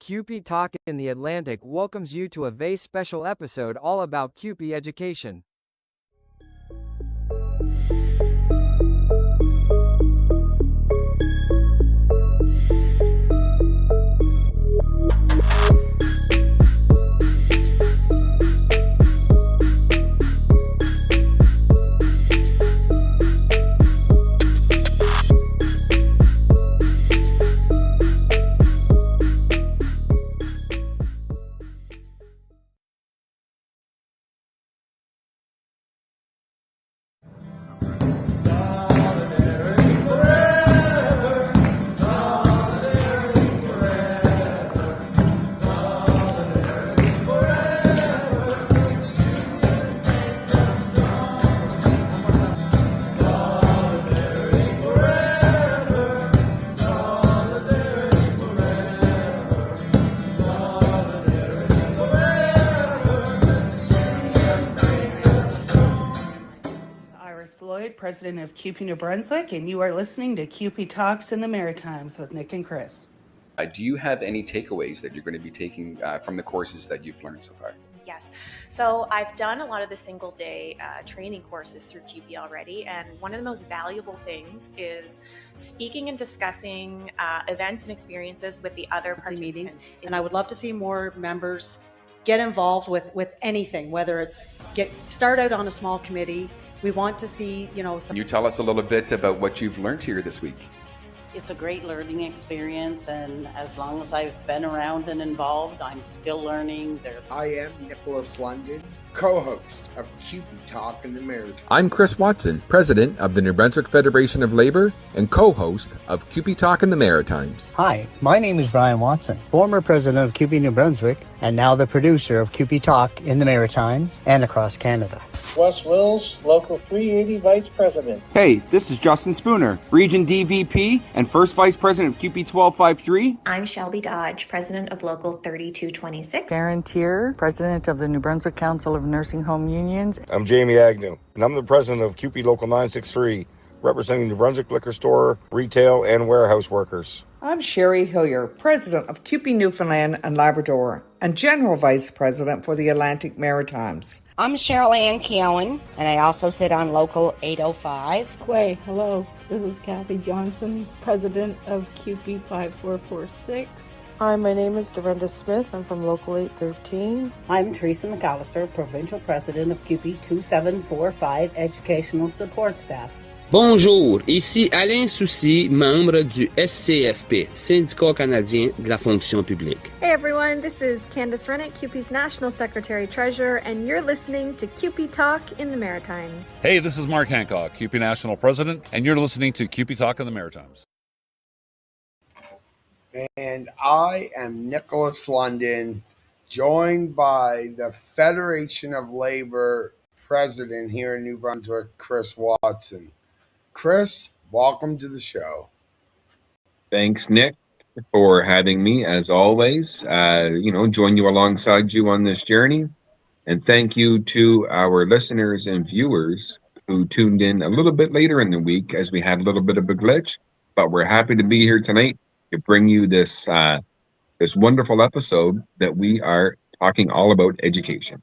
CUPE Talk in the Atlantic welcomes you to a very special episode all about CUPE education. President of CUPE New Brunswick, and you are listening to CUPE Talks in the Maritimes with Nick and Chris. Do you have any takeaways that you're going to be taking from the courses that you've learned so far? Yes. So I've done a lot of the single day training courses through CUPE already. And one of the most valuable things is speaking and discussing events and experiences with the other participants. And I would love to see more members get involved with anything, whether it's start out on a small committee. We want to see, Can you tell us a little bit about what you've learned here this week? It's a great learning experience, and as long as I've been around and involved, I'm still learning. I am Nicholas London, co-host of CUPE Talk in the Maritimes. I'm Chris Watson, president of the New Brunswick Federation of Labor and co-host of CUPE Talk in the Maritimes. Hi, my name is Brian Watson, former president of CUPE New Brunswick and now the producer of CUPE Talk in the Maritimes and across Canada. Wes Wills, Local 380 Vice President. Hey, this is Justin Spooner, Region DVP and First Vice President of CUPE 1253. I'm Shelby Dodge, President of Local 3226. Karen Tier, President of the New Brunswick Council of Nursing Home Unions. I'm Jamie Agnew, and I'm the President of CUPE Local 963, representing New Brunswick Liquor Store, retail, and warehouse workers. I'm Sherry Hillier, President of CUPE Newfoundland and Labrador, and General Vice President for the Atlantic Maritimes. I'm Cheryl Ann Keown, and I also sit on Local 805. Quay, hello. This is Kathy Johnson, President of CUPE 5446. Hi, my name is Dorinda Smith. I'm from Local 813. I'm Teresa McAllister, Provincial President of CUPE 2745 Educational Support Staff. Bonjour, ici Alain Soucy, membre du SCFP, Syndicat canadien de la fonction publique. Hey everyone, this is Candice Rennick, CUPE's National Secretary Treasurer, and you're listening to CUPE Talk in the Maritimes. Hey, this is Mark Hancock, CUPE National President, and you're listening to CUPE Talk in the Maritimes. And I am Nicholas London, joined by the Federation of Labor President here in New Brunswick, Chris Watson. Chris, welcome to the show. Thanks, Nick, for having me, as always. Join you alongside you on this journey. And thank you to our listeners and viewers who tuned in a little bit later in the week as we had a little bit of a glitch. But we're happy to be here tonight to bring you this wonderful episode that we are talking all about education.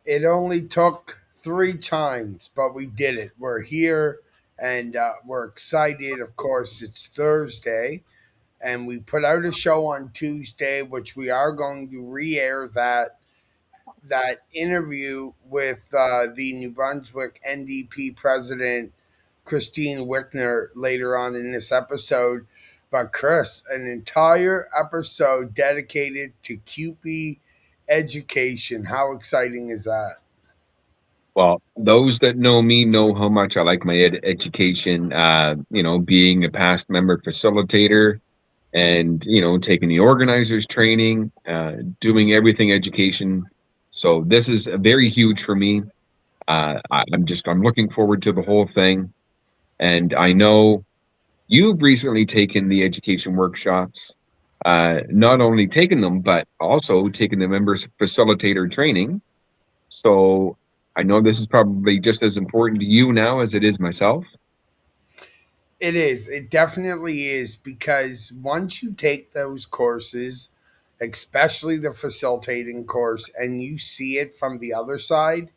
It only took 3 times, but we did it. We're here. And we're excited. Of course, it's Thursday, and we put out a show on Tuesday, which we are going to re-air that interview with the New Brunswick NDP President, Kristine Wickner, later on in this episode. But Chris, an entire episode dedicated to CUPE education. How exciting is that? Well, those that know me know how much I like my education, being a past member facilitator and, taking the organizers training, doing everything education. So this is very huge for me. I'm looking forward to the whole thing. And I know you've recently taken the education workshops, not only taken them, but also taken the members facilitator training. So I know this is probably just as important to you now as it is myself. It is. It definitely is, because once you take those courses, especially the facilitating course, and you see it from the other side,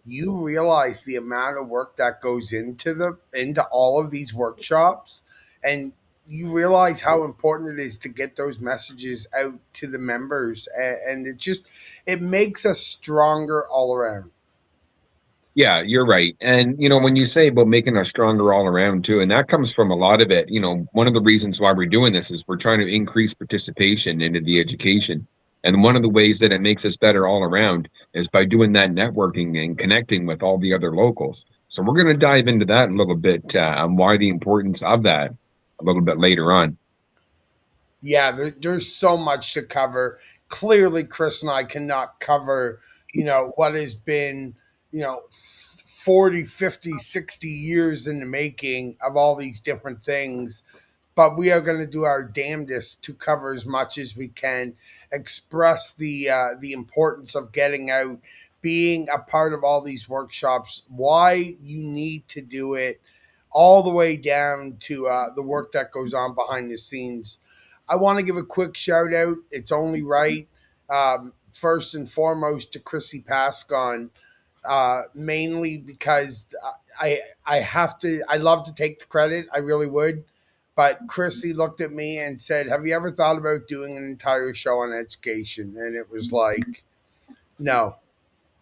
you realize the amount of work that goes into all of these workshops, and you realize how important it is to get those messages out to the members, and it makes us stronger all around. Yeah, you're right. And, when you say about making us stronger all around too, and that comes from a lot of it, one of the reasons why we're doing this is we're trying to increase participation into the education. And one of the ways that it makes us better all around is by doing that networking and connecting with all the other locals. So we're going to dive into that a little bit, on why the importance of that a little bit later on. Yeah, there's so much to cover. Clearly, Chris and I cannot cover, what has been, 40, 50, 60 years in the making of all these different things. But we are going to do our damnedest to cover as much as we can, express the importance of getting out, being a part of all these workshops, why you need to do it, all the way down to the work that goes on behind the scenes. I want to give a quick shout out. It's only right. First and foremost to Chrissy Pascon, mainly because I love to take the credit. I really would. But Chrissy looked at me and said, "Have you ever thought about doing an entire show on education?" And it was like, no.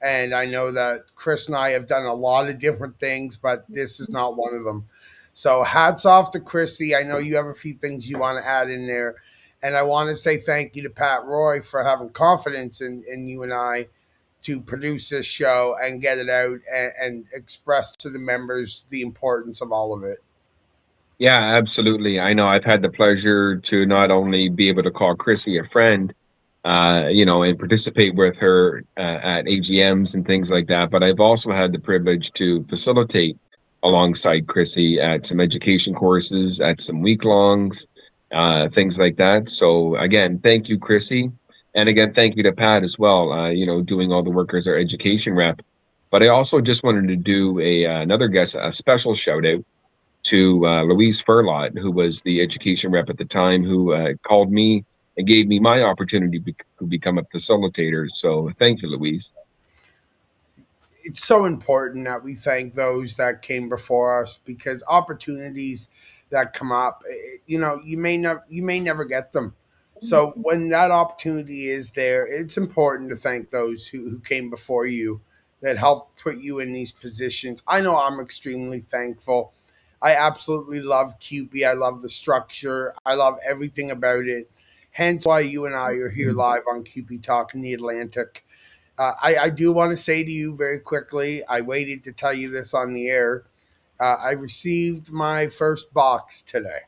And I know that Chris and I have done a lot of different things, but this is not one of them. So hats off to Chrissy. I know you have a few things you want to add in there. And I want to say thank you to Pat Roy for having confidence in you and I to produce this show and get it out and express to the members the importance of all of it. Yeah, absolutely. I know I've had the pleasure to not only be able to call Chrissy a friend, and participate with her at AGMs and things like that, but I've also had the privilege to facilitate alongside Chrissy at some education courses, at some week-longs, things like that. So again, thank you, Chrissy. And again, thank you to Pat as well, doing all the work as our education rep. But I also just wanted to do a special shout out to Louise Furlot, who was the education rep at the time, who called me and gave me my opportunity to become a facilitator. So thank you, Louise. It's so important that we thank those that came before us, because opportunities that come up, you may never get them. So when that opportunity is there, it's important to thank those who came before you, that helped put you in these positions. I know I'm extremely thankful. I absolutely love CUPE. I love the structure. I love everything about it. Hence why you and I are here live on CUPE Talk in the Atlantic. I do want to say to you very quickly, I waited to tell you this on the air. I received my first box today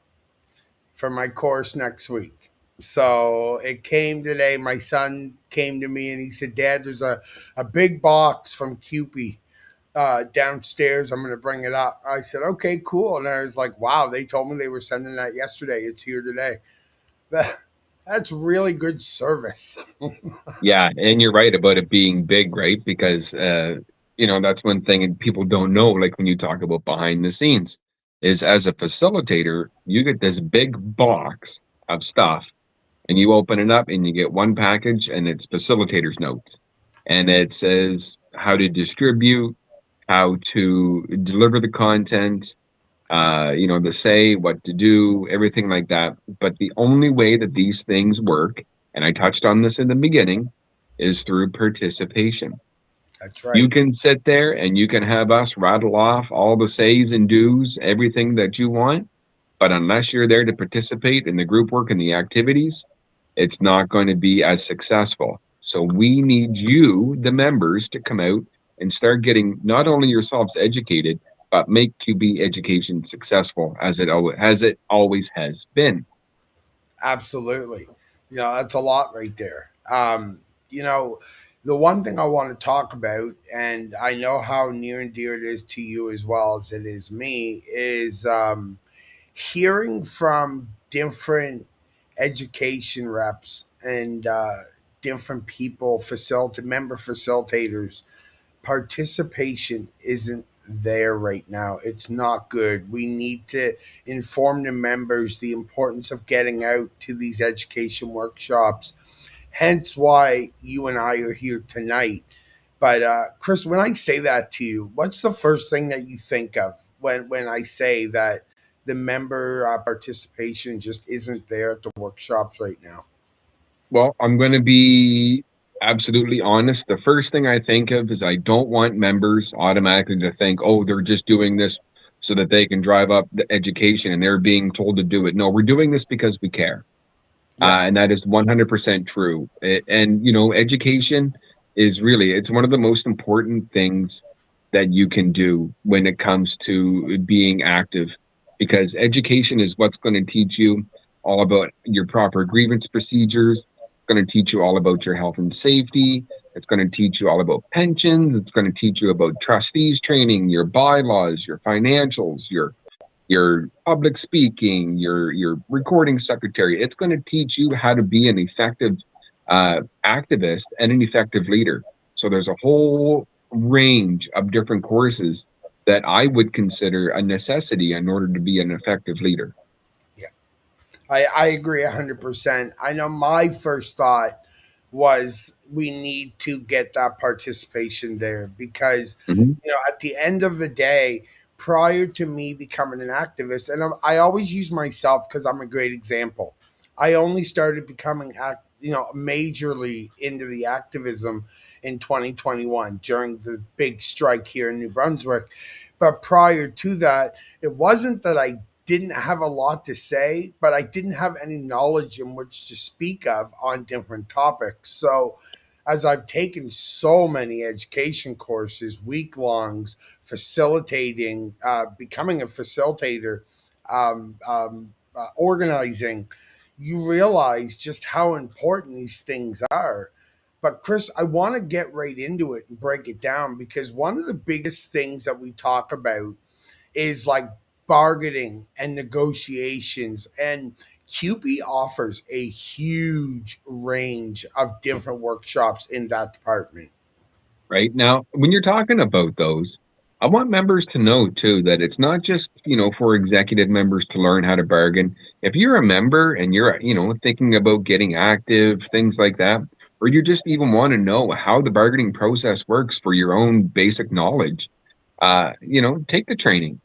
for my course next week. So it came today. My son came to me and he said, "Dad, there's a big box from CUPE downstairs. I'm going to bring it up." I said, "Okay, cool." And I was like, "Wow, they told me they were sending that yesterday. It's here today." That's really good service. Yeah, and you're right about it being big, right? Because that's one thing and people don't know, like when you talk about behind the scenes, is as a facilitator, you get this big box of stuff and you open it up and you get one package and it's facilitator's notes. And it says how to distribute, how to deliver the content, to say what to do, everything like that. But the only way that these things work, and I touched on this in the beginning, is through participation. That's right. You can sit there and you can have us rattle off all the says and do's, everything that you want. But unless you're there to participate in the group work and the activities, it's not going to be as successful. So we need you, the members, to come out and start getting not only yourselves educated, but make CUPE education successful as it always has been. Absolutely. That's a lot right there. The one thing I want to talk about, and I know how near and dear it is to you as well as it is me, is hearing from different education reps and different people, member facilitators. Participation isn't there right now. It's not good. We need to inform the members the importance of getting out to these education workshops hence why you and I are here tonight. But Chris, when I say that to you, what's the first thing that you think of when I say that the member participation just isn't there at the workshops right now? Well, I'm going to be absolutely honest. The first thing I think of is I don't want members automatically to think, oh, they're just doing this so that they can drive up the education and they're being told to do it. No, we're doing this because we care. And that is 100% true. And, you know, education is really, it's one of the most important things that you can do when it comes to being active, because education is what's going to teach you all about your proper grievance procedures. It's going to teach you all about your health and safety. It's going to teach you all about pensions. It's going to teach you about trustees training, your bylaws, your financials, your public speaking, your recording secretary. It's going to teach you how to be an effective activist and an effective leader. So there's a whole range of different courses that I would consider a necessity in order to be an effective leader. Yeah, I agree 100%. I know my first thought was we need to get that participation there because, you know, at the end of the day, prior to me becoming an activist, and I always use myself because I'm a great example. I only started becoming, majorly into the activism in 2021 during the big strike here in New Brunswick. But prior to that, it wasn't that I didn't have a lot to say, but I didn't have any knowledge in which to speak of on different topics. So, as I've taken so many education courses, week longs, facilitating, becoming a facilitator, organizing, you realize just how important these things are. But Chris, I want to get right into it and break it down because one of the biggest things that we talk about is like bargaining and negotiations. And CUPE offers a huge range of different workshops in that department. Right now, when you're talking about those, I want members to know too that it's not just, you know, for executive members to learn how to bargain. If you're a member and you're, you know, thinking about getting active, things like that, or you just even want to know how the bargaining process works for your own basic knowledge, you know, take the training.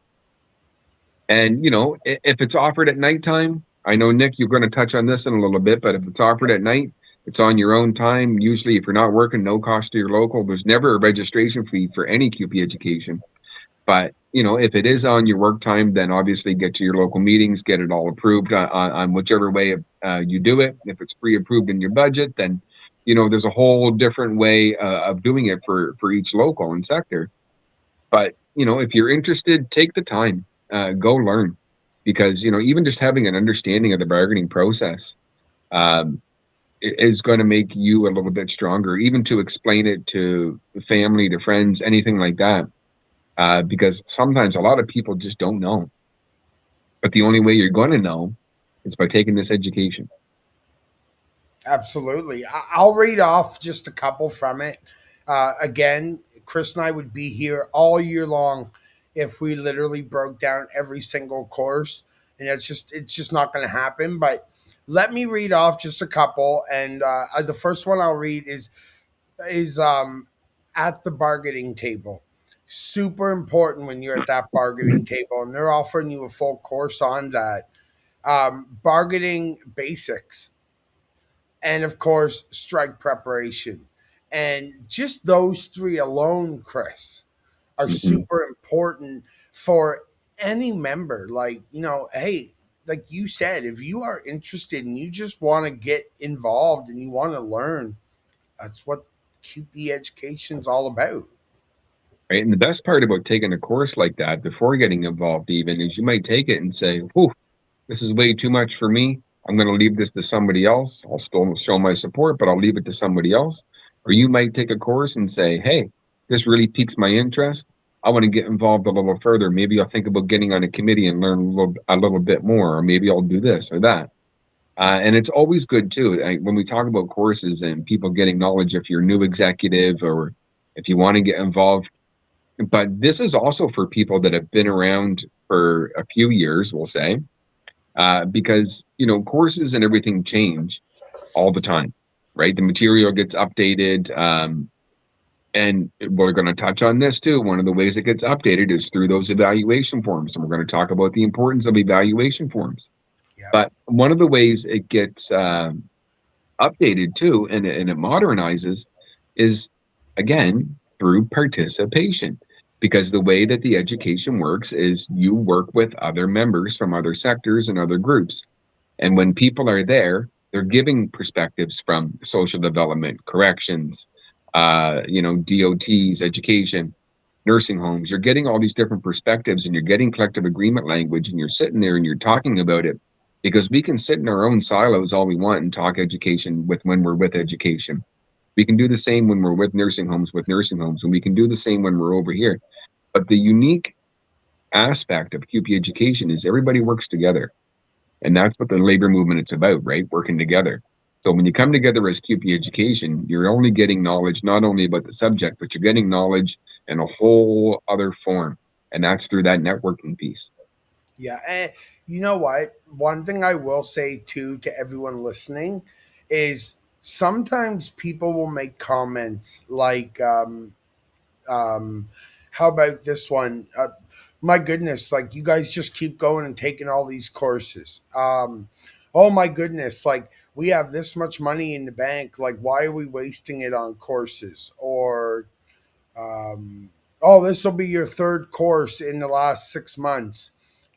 And, you know, if it's offered at nighttime, I know, Nick, you're going to touch on this in a little bit, but if it's offered at night, it's on your own time. Usually, if you're not working, no cost to your local. There's never a registration fee for any CUPE education. But, you know, if it is on your work time, then obviously get to your local meetings, get it all approved on whichever way you do it. If it's pre-approved in your budget, then, you know, there's a whole different way of doing it for each local and sector. But, you know, if you're interested, take the time, go learn. Because, you know, even just having an understanding of the bargaining process is going to make you a little bit stronger, even to explain it to family, to friends, anything like that. Because sometimes a lot of people just don't know. But the only way you're going to know is by taking this education. Absolutely. I'll read off just a couple from it. Again, Chris and I would be here all year long if we literally broke down every single course. And it's just not going to happen. But let me read off just a couple. And the first one I'll read is at the bargaining table. Super important when you're at that bargaining table, and they're offering you a full course on that. Bargaining basics, and of course, strike preparation. And just those three alone, Chris, are super important for any member. Like, you know, hey, like you said, if you are interested and you just want to get involved and you want to learn, that's what CUPE education is all about. Right. And the best part about taking a course like that before getting involved even is you might take it and say, whew, this is way too much for me. I'm going to leave this to somebody else. I'll still show my support, but I'll leave it to somebody else. Or you might take a course and say, hey, this really piques my interest. I want to get involved a little further. Maybe I'll think about getting on a committee and learn a little bit more, or maybe I'll do this or that. And it's always good too. When we talk about courses and people getting knowledge, if you're a new executive or if you want to get involved, but this is also for people that have been around for a few years, we'll say, because, you know, courses and everything change all the time. right? The material gets updated. And we're going to touch on this too. One of the ways it gets updated is through those evaluation forms. And we're going to talk about the importance of evaluation forms. Yeah. But one of the ways it gets updated too, and it modernizes, is again through participation. Because the way that the education works is you work with other members from other sectors and other groups. And when people are there, they're giving perspectives from social development, corrections, DOTs, education, nursing homes. You're getting all these different perspectives, and you're getting collective agreement language, and you're sitting there and you're talking about it, because we can sit in our own silos all we want and talk education when we're with education. We can do the same when we're with nursing homes, and we can do the same when we're over here. But the unique aspect of CUPE education is everybody works together. And that's what the labor movement is about, right? Working together. So when you come together as CUPE education, you're only getting knowledge, not only about the subject, but you're getting knowledge in a whole other form. And that's through that networking piece. Yeah. And you know what? One thing I will say too to everyone listening is sometimes people will make comments like, how about this one? My goodness, like you guys just keep going and taking all these courses. Oh my goodness, like we have this much money in the bank. Like, why are we wasting it on courses? Or, oh, this will be your third course in the last 6 months.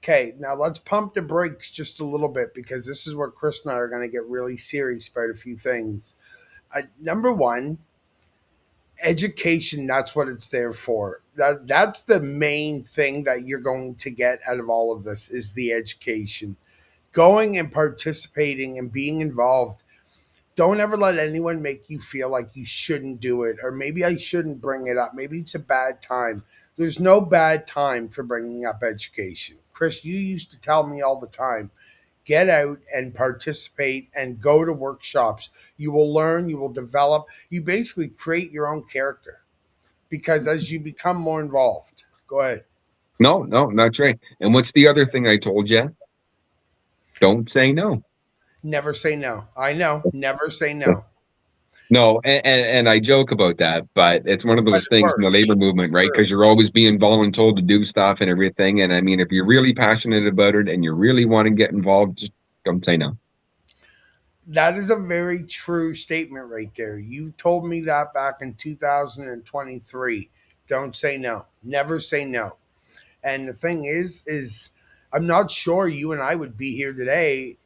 Okay, now let's pump the brakes just a little bit, because this is where Chris and I are going to get really serious about a few things. Number one, education, that's what it's there for. That's the main thing that you're going to get out of all of this, is the education. Going and participating and being involved. Don't ever let anyone make you feel like you shouldn't do it, or maybe I shouldn't bring it up. Maybe it's a bad time. There's no bad time for bringing up education. Chris, you used to tell me all the time, get out and participate and go to workshops. You will learn, you will develop, you basically create your own character, because as you become more involved. Go ahead. No, that's right. And what's the other thing I told you? Don't say no. Never say no. I know. Never say no. No, and I joke about that, but it's one of those things in the labor movement, right? Because you're always being voluntold to do stuff and everything. And I mean, if you're really passionate about it and you really want to get involved, just don't say no. That is a very true statement right there. You told me that back in 2023. Don't say no. Never say no. And the thing is I'm not sure you and I would be here today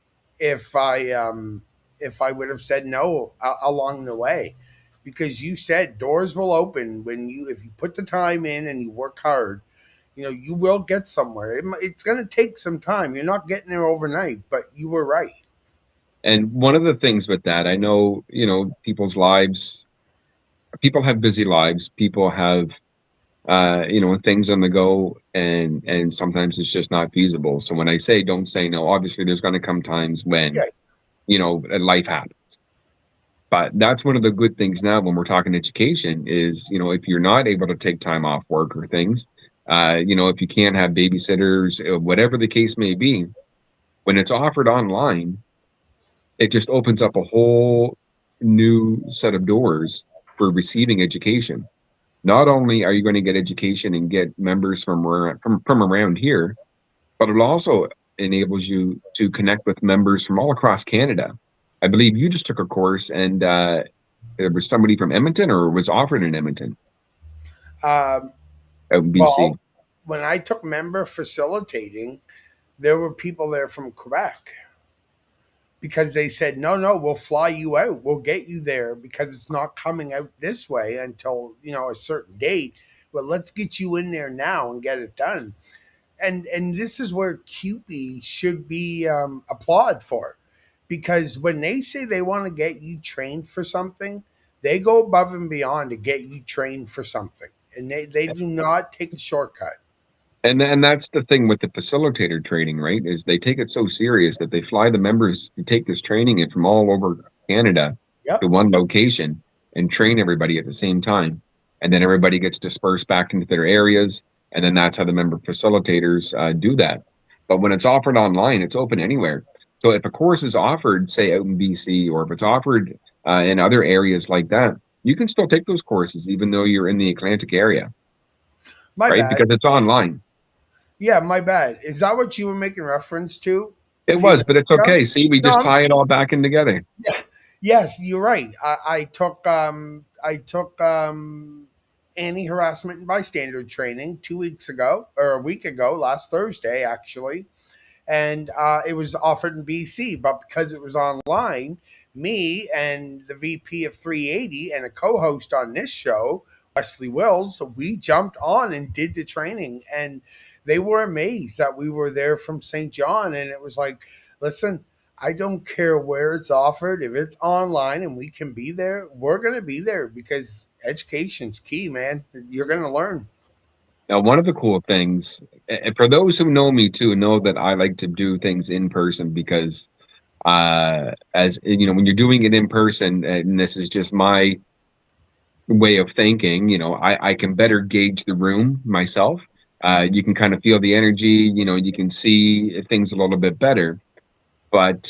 if I would have said no along the way, because you said doors will open if you put the time in and you work hard. You will get somewhere. It's going to take some time. You're not getting there overnight, but you were right. And one of the things with that, I know, people's lives, people have busy lives, people have, things on the go, and sometimes it's just not feasible. So when I say don't say no, obviously there's going to come times when, Yes. Life happens. But that's one of the good things now when we're talking education is, if you're not able to take time off work or things, if you can't have babysitters, whatever the case may be, when it's offered online, it just opens up a whole new set of doors for receiving education. Not only are you going to get education and get members from around here, but it also enables you to connect with members from all across Canada. I believe you just took a course, and there was somebody from Edmonton, or was offered in Edmonton, out in BC. Well, when I took member facilitating, there were people there from Quebec, because they said, no, we'll fly you out. We'll get you there, because it's not coming out this way until, a certain date. But let's get you in there now and get it done. And this is where CUPE should be applauded for, because when they say they want to get you trained for something, they go above and beyond to get you trained for something. And they do not take a shortcut. And that's the thing with the facilitator training, right? Is they take it so serious that they fly the members to take this training in from all over Canada to one location and train everybody at the same time. And then everybody gets dispersed back into their areas. And then that's how the member facilitators do that. But when it's offered online, it's open anywhere. So if a course is offered, say out in BC, or if it's offered and other areas like that, you can still take those courses even though you're in the Atlantic area, My right? bad. Because it's online. Yeah, my bad. Is that what you were making reference to? It A few was, but minutes it's ago? okay. See, we No, just tie it all back in together. Yes, you're right. I took anti-harassment and bystander training 2 weeks ago, or a week ago, last Thursday actually, and it was offered in BC. But because it was online, me and the VP of 380 and a co-host on this show, Wesley Wills, we jumped on and did the training, and they were amazed that we were there from St. John, and it was like, listen. I don't care where it's offered. If it's online and we can be there, we're going to be there because education's key, man. You're going to learn. Now, one of the cool things, and for those who know me too, know that I like to do things in person because, as you know, when you're doing it in person, and this is just my way of thinking, I can better gauge the room myself. You can kind of feel the energy, you can see things a little bit better. But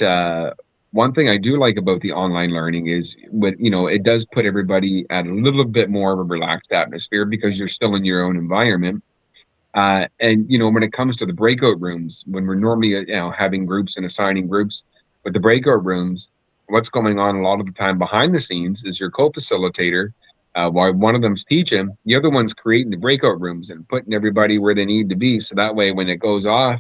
one thing I do like about the online learning is it does put everybody at a little bit more of a relaxed atmosphere because you're still in your own environment. And when it comes to the breakout rooms, when we're normally having groups and assigning groups, with the breakout rooms, what's going on a lot of the time behind the scenes is your co-facilitator. While one of them's teaching, the other one's creating the breakout rooms and putting everybody where they need to be. So that way, when it goes off,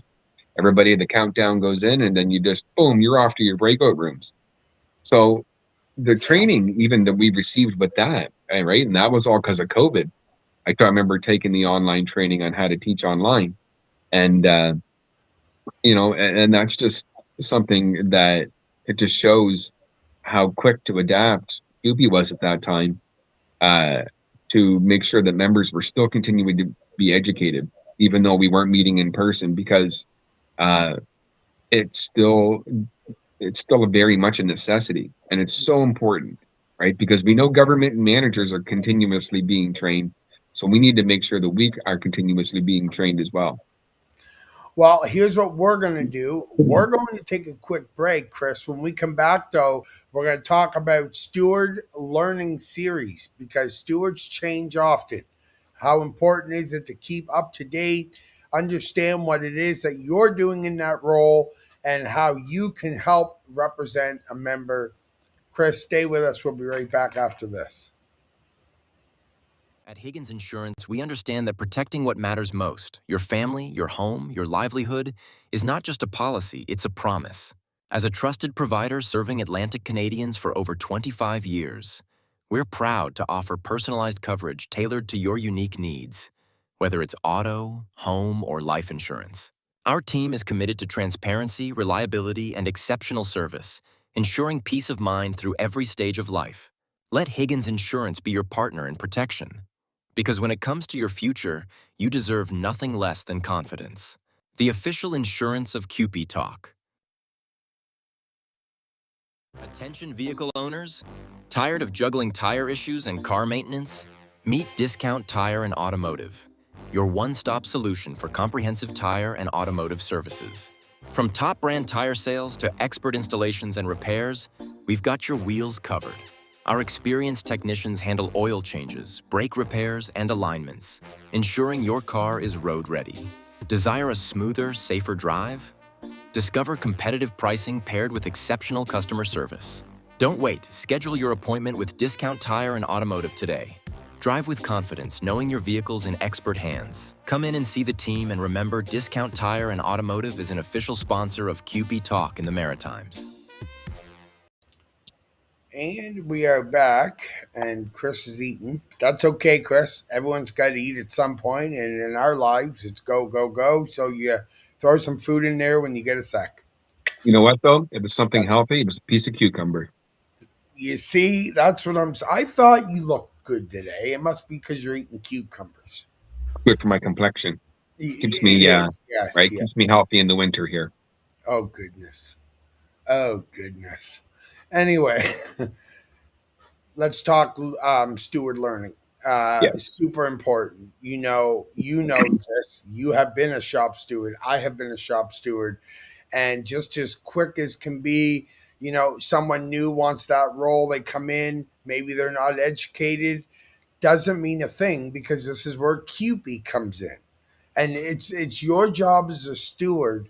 everybody, the countdown goes in, and then you just, boom, you're off to your breakout rooms. So the training even that we received with that, right? And that was all because of COVID. I remember taking the online training on how to teach online. And, and that's just something that it just shows how quick to adapt CUPE was at that time to make sure that members were still continuing to be educated, even though we weren't meeting in person, because it's still very much a necessity, and it's so important, right? Because we know government managers are continuously being trained, so we need to make sure that we are continuously being trained as well. Well, here's what we're going to do. We're going to take a quick break, Chris. When we come back, though, we're going to talk about steward learning series because stewards change often. How important is it to keep up to date, understand what it is that you're doing in that role, and how you can help represent a member. Chris, stay with us. We'll be right back after this. At Higgins Insurance, we understand that protecting what matters most, your family, your home, your livelihood, is not just a policy, it's a promise. As a trusted provider serving Atlantic Canadians for over 25 years, we're proud to offer personalized coverage tailored to your unique needs, whether it's auto, home, or life insurance. Our team is committed to transparency, reliability, and exceptional service, ensuring peace of mind through every stage of life. Let Higgins Insurance be your partner in protection. Because when it comes to your future, you deserve nothing less than confidence. The official insurance of CUPE Talk. Attention vehicle owners? Tired of juggling tire issues and car maintenance? Meet Discount Tire and Automotive, your one-stop solution for comprehensive tire and automotive services. From top brand tire sales to expert installations and repairs, we've got your wheels covered. Our experienced technicians handle oil changes, brake repairs, and alignments, ensuring your car is road ready. Desire a smoother, safer drive? Discover competitive pricing paired with exceptional customer service. Don't wait. Schedule your appointment with Discount Tire and Automotive today. Drive with confidence, knowing your vehicle's in expert hands. Come in and see the team, and remember, Discount Tire and Automotive is an official sponsor of CUPE Talk in the Maritimes. And we are back, and Chris is eating. That's okay, Chris. Everyone's got to eat at some point, and in our lives, it's go, go, go. So you throw some food in there when you get a sec. You know what, though? It was something healthy. It was a piece of cucumber. You see, that's what I thought you looked good today. It must be because you're eating cucumbers. Good for my complexion. Keeps me, yes, right? yes. Keeps me healthy in the winter here. Oh, goodness. Oh, goodness. Anyway, let's talk steward learning. Super important. You know this. You have been a shop steward. I have been a shop steward. And just as quick as can be, someone new wants that role, they come in, maybe they're not educated, doesn't mean a thing, because this is where CUPE comes in. And it's your job as a steward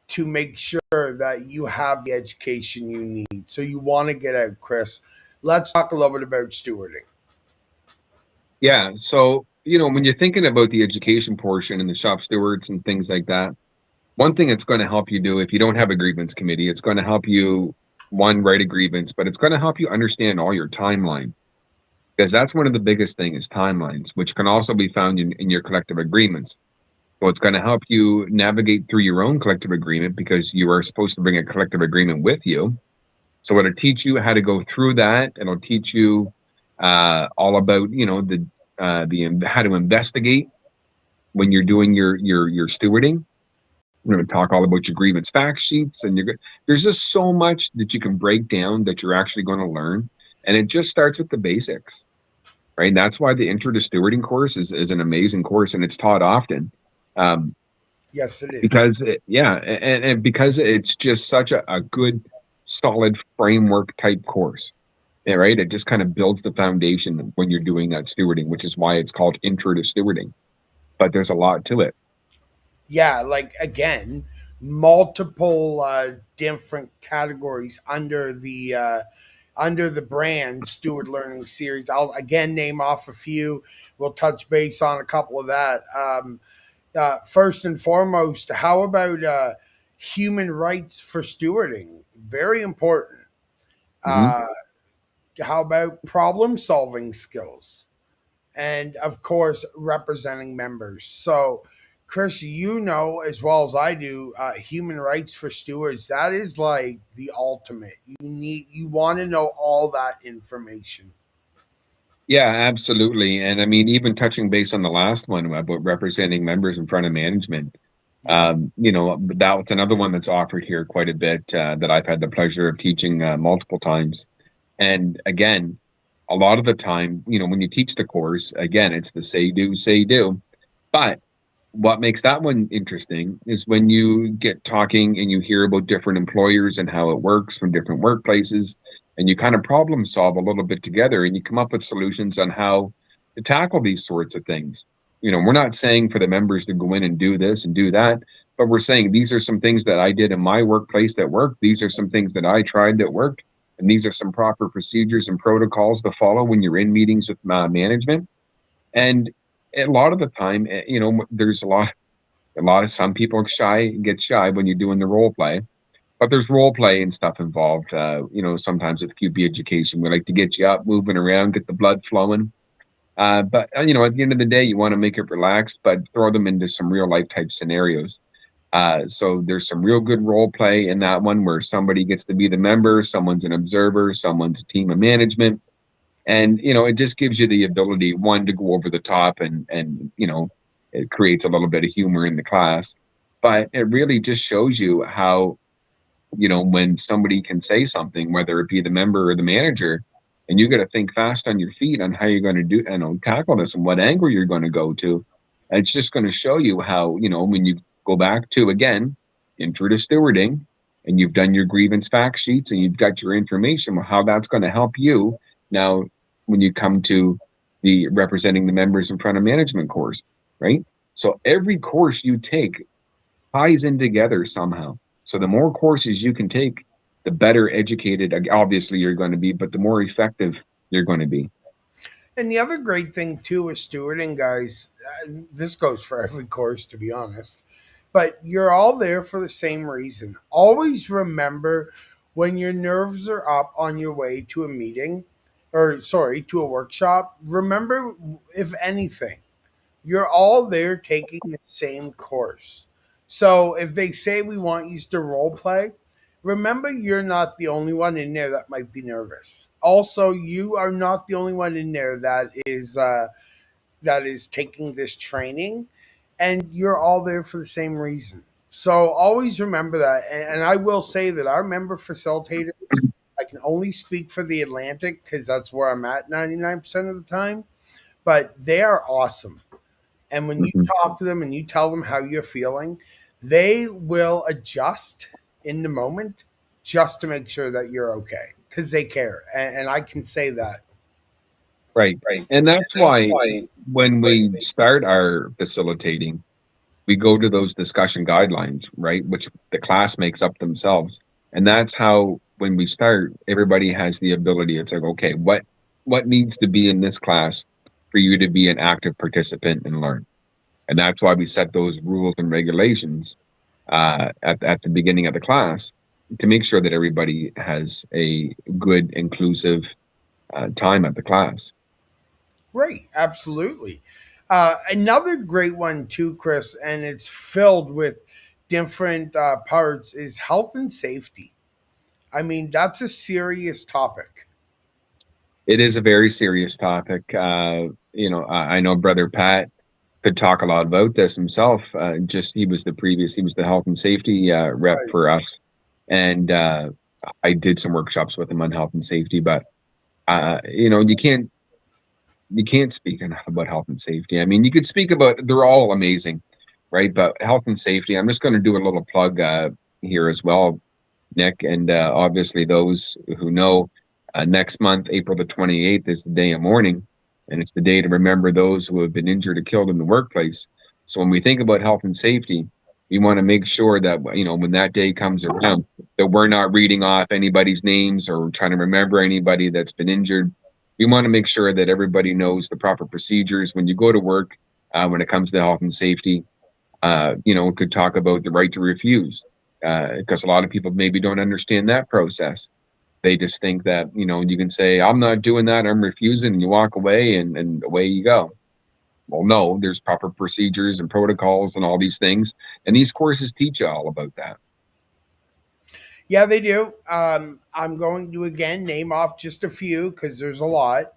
to make sure that you have the education you need. So you want to get out, Chris. Let's talk a little bit about stewarding. Yeah. So, when you're thinking about the education portion and the shop stewards and things like that, one thing it's going to help you do, if you don't have a grievance committee, it's going to help you, one, write a grievance, but it's going to help you understand all your timeline. Because that's one of the biggest things is timelines, which can also be found in your collective agreements. So it's going to help you navigate through your own collective agreement, because you are supposed to bring a collective agreement with you. So it'll teach you how to go through that. It'll teach you all about, the how to investigate when you're doing your stewarding. We're going to talk all about your grievance fact sheets, and there's just so much that you can break down that you're actually going to learn. And it just starts with the basics, right? And that's why the Intro to Stewarding course is an amazing course, and it's taught often. Yes, it is. Because, and because it's just such a good, solid framework type course, right? It just kind of builds the foundation when you're doing that stewarding, which is why it's called Intro to Stewarding. But there's a lot to it. Yeah, like, again, multiple different categories under the brand Steward Learning Series. I'll again name off a few. We'll touch base on a couple of that. First and foremost, how about human rights for stewarding? Very important. How about problem solving skills? And of course, representing members. So, Chris, as well as I do, human rights for stewards, that is like the ultimate. You want to know all that information. Yeah, absolutely. And I mean, even touching base on the last one about representing members in front of management, that's another one that's offered here quite a bit, that I've had the pleasure of teaching multiple times. And again, a lot of the time, when you teach the course, again, it's the say do. But what makes that one interesting is when you get talking and you hear about different employers and how it works from different workplaces, and you kind of problem solve a little bit together, and you come up with solutions on how to tackle these sorts of things. We're not saying for the members to go in and do this and do that, but we're saying these are some things that I did in my workplace that worked. These are some things that I tried that worked. And these are some proper procedures and protocols to follow when you're in meetings with management. And a lot of the time, there's some people get shy when you're doing the role play, but there's role play and stuff involved. Sometimes with CUPE Education, we like to get you up, moving around, get the blood flowing. But at the end of the day, you want to make it relaxed, but throw them into some real life type scenarios. So there's some real good role play in that one where somebody gets to be the member, someone's an observer, someone's a team of management. And, it just gives you the ability, one, to go over the top and it creates a little bit of humor in the class. But it really just shows you how, when somebody can say something, whether it be the member or the manager, and you got to think fast on your feet on how you're going to do, tackle this and what angle you're going to go to. And it's just going to show you how, when you go back to, again, Intro to Stewarding, and you've done your grievance fact sheets and you've got your information, how that's going to help you now when you come to the representing the members in front of management course, right? So every course you take ties in together somehow. So the more courses you can take, the better educated, obviously, you're going to be, but the more effective you're going to be. And the other great thing, too, with stewarding, guys, this goes for every course, to be honest, but you're all there for the same reason. Always remember when your nerves are up on your way to a meeting, to a workshop, remember, if anything, you're all there taking the same course. So if they say we want you to role play, remember you're not the only one in there that might be nervous. Also, you are not the only one in there that is taking this training, and you're all there for the same reason. So always remember that. And I will say that our member facilitators, I can only speak for the Atlantic because that's where I'm at 99% of the time, but they are awesome. And when you talk to them and you tell them how you're feeling, they will adjust in the moment just to make sure that you're okay because they care. And I can say that. Right. And that's why when we start our facilitating, we go to those discussion guidelines, right? Which the class makes up themselves. And that's how, when we start, everybody has the ability to go, okay, what needs to be in this class for you to be an active participant and learn? And that's why we set those rules and regulations at the beginning of the class to make sure that everybody has a good, inclusive time at the class. Right, absolutely. Another great one too, Chris, and it's filled with different parts, is health and safety. I mean, that's a serious topic. It is a very serious topic. I know Brother Pat could talk a lot about this himself. He was the health and safety rep for us. And I did some workshops with him on health and safety, but you can't speak enough about health and safety. I mean, you could speak about, they're all amazing, right? But health and safety, I'm just going to do a little plug here as well, Nick. And obviously those who know, next month, April the 28th, is the day of mourning. And it's the day to remember those who have been injured or killed in the workplace. So when we think about health and safety, we want to make sure that, when that day comes around, that we're not reading off anybody's names or trying to remember anybody that's been injured. We want to make sure that everybody knows the proper procedures when you go to work, when it comes to health and safety. We could talk about the right to refuse, because a lot of people maybe don't understand that process. They just think that, you can say, I'm not doing that, I'm refusing, and you walk away and away you go. Well, no, there's proper procedures and protocols and all these things. And these courses teach you all about that. Yeah, they do. I'm going to, again, name off just a few because there's a lot.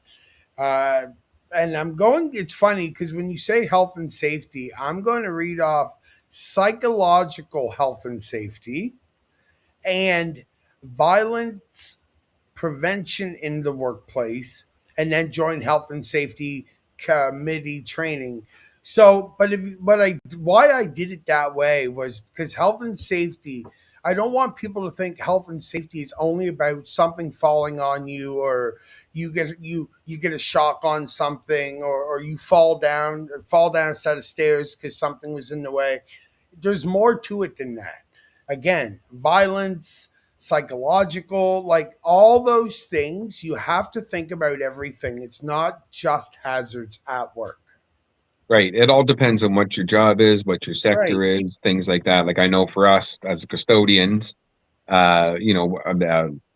It's funny because when you say health and safety, I'm going to read off psychological health and safety and violence prevention in the workplace, and then joint health and safety committee training. So, why I did it that way was because health and safety, I don't want people to think health and safety is only about something falling on you, or you get a shock on something, or you fall down a set of stairs because something was in the way. There's more to it than that. Again, violence, psychological, like all those things, you have to think about everything. It's not just hazards at work. Right. It all depends on what your job is, what your sector is, things like that. Like I know for us as custodians, a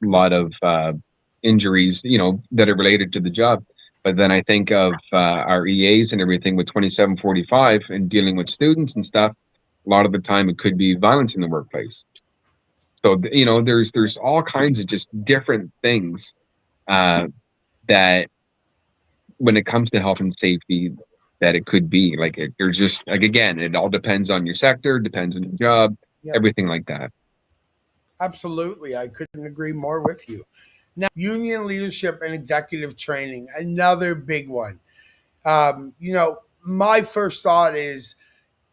lot of injuries, that are related to the job. But then I think of our EAs and everything with 2745 and dealing with students and stuff. A lot of the time it could be violence in the workplace. So, there's all kinds of just different things that when it comes to health and safety, that it could be like, there's just like, again, it all depends on your sector, depends on your job, everything like that. Absolutely. I couldn't agree more with you. Now, union leadership and executive training, another big one. My first thought is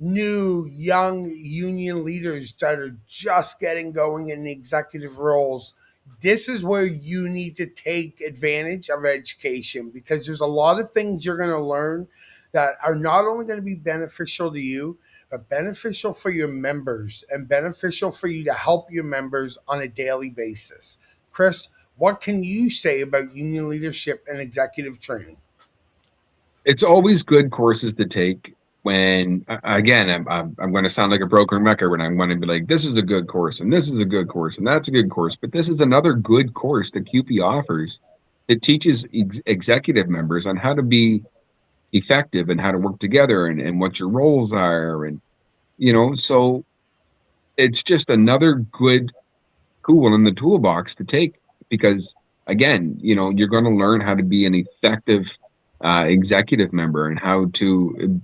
new, young union leaders that are just getting going in the executive roles. This is where you need to take advantage of education, because there's a lot of things you're going to learn that are not only going to be beneficial to you, but beneficial for your members and beneficial for you to help your members on a daily basis. Chris, what can you say about union leadership and executive training? It's always good courses to take. When again, I'm going to sound like a broken record when I'm going to be like, this is a good course and this is a good course and that's a good course, but this is another good course that CUPE offers. It teaches executive members on how to be effective and how to work together and what your roles are, and so it's just another good tool in the toolbox to take, because again, you're going to learn how to be an effective executive member and how to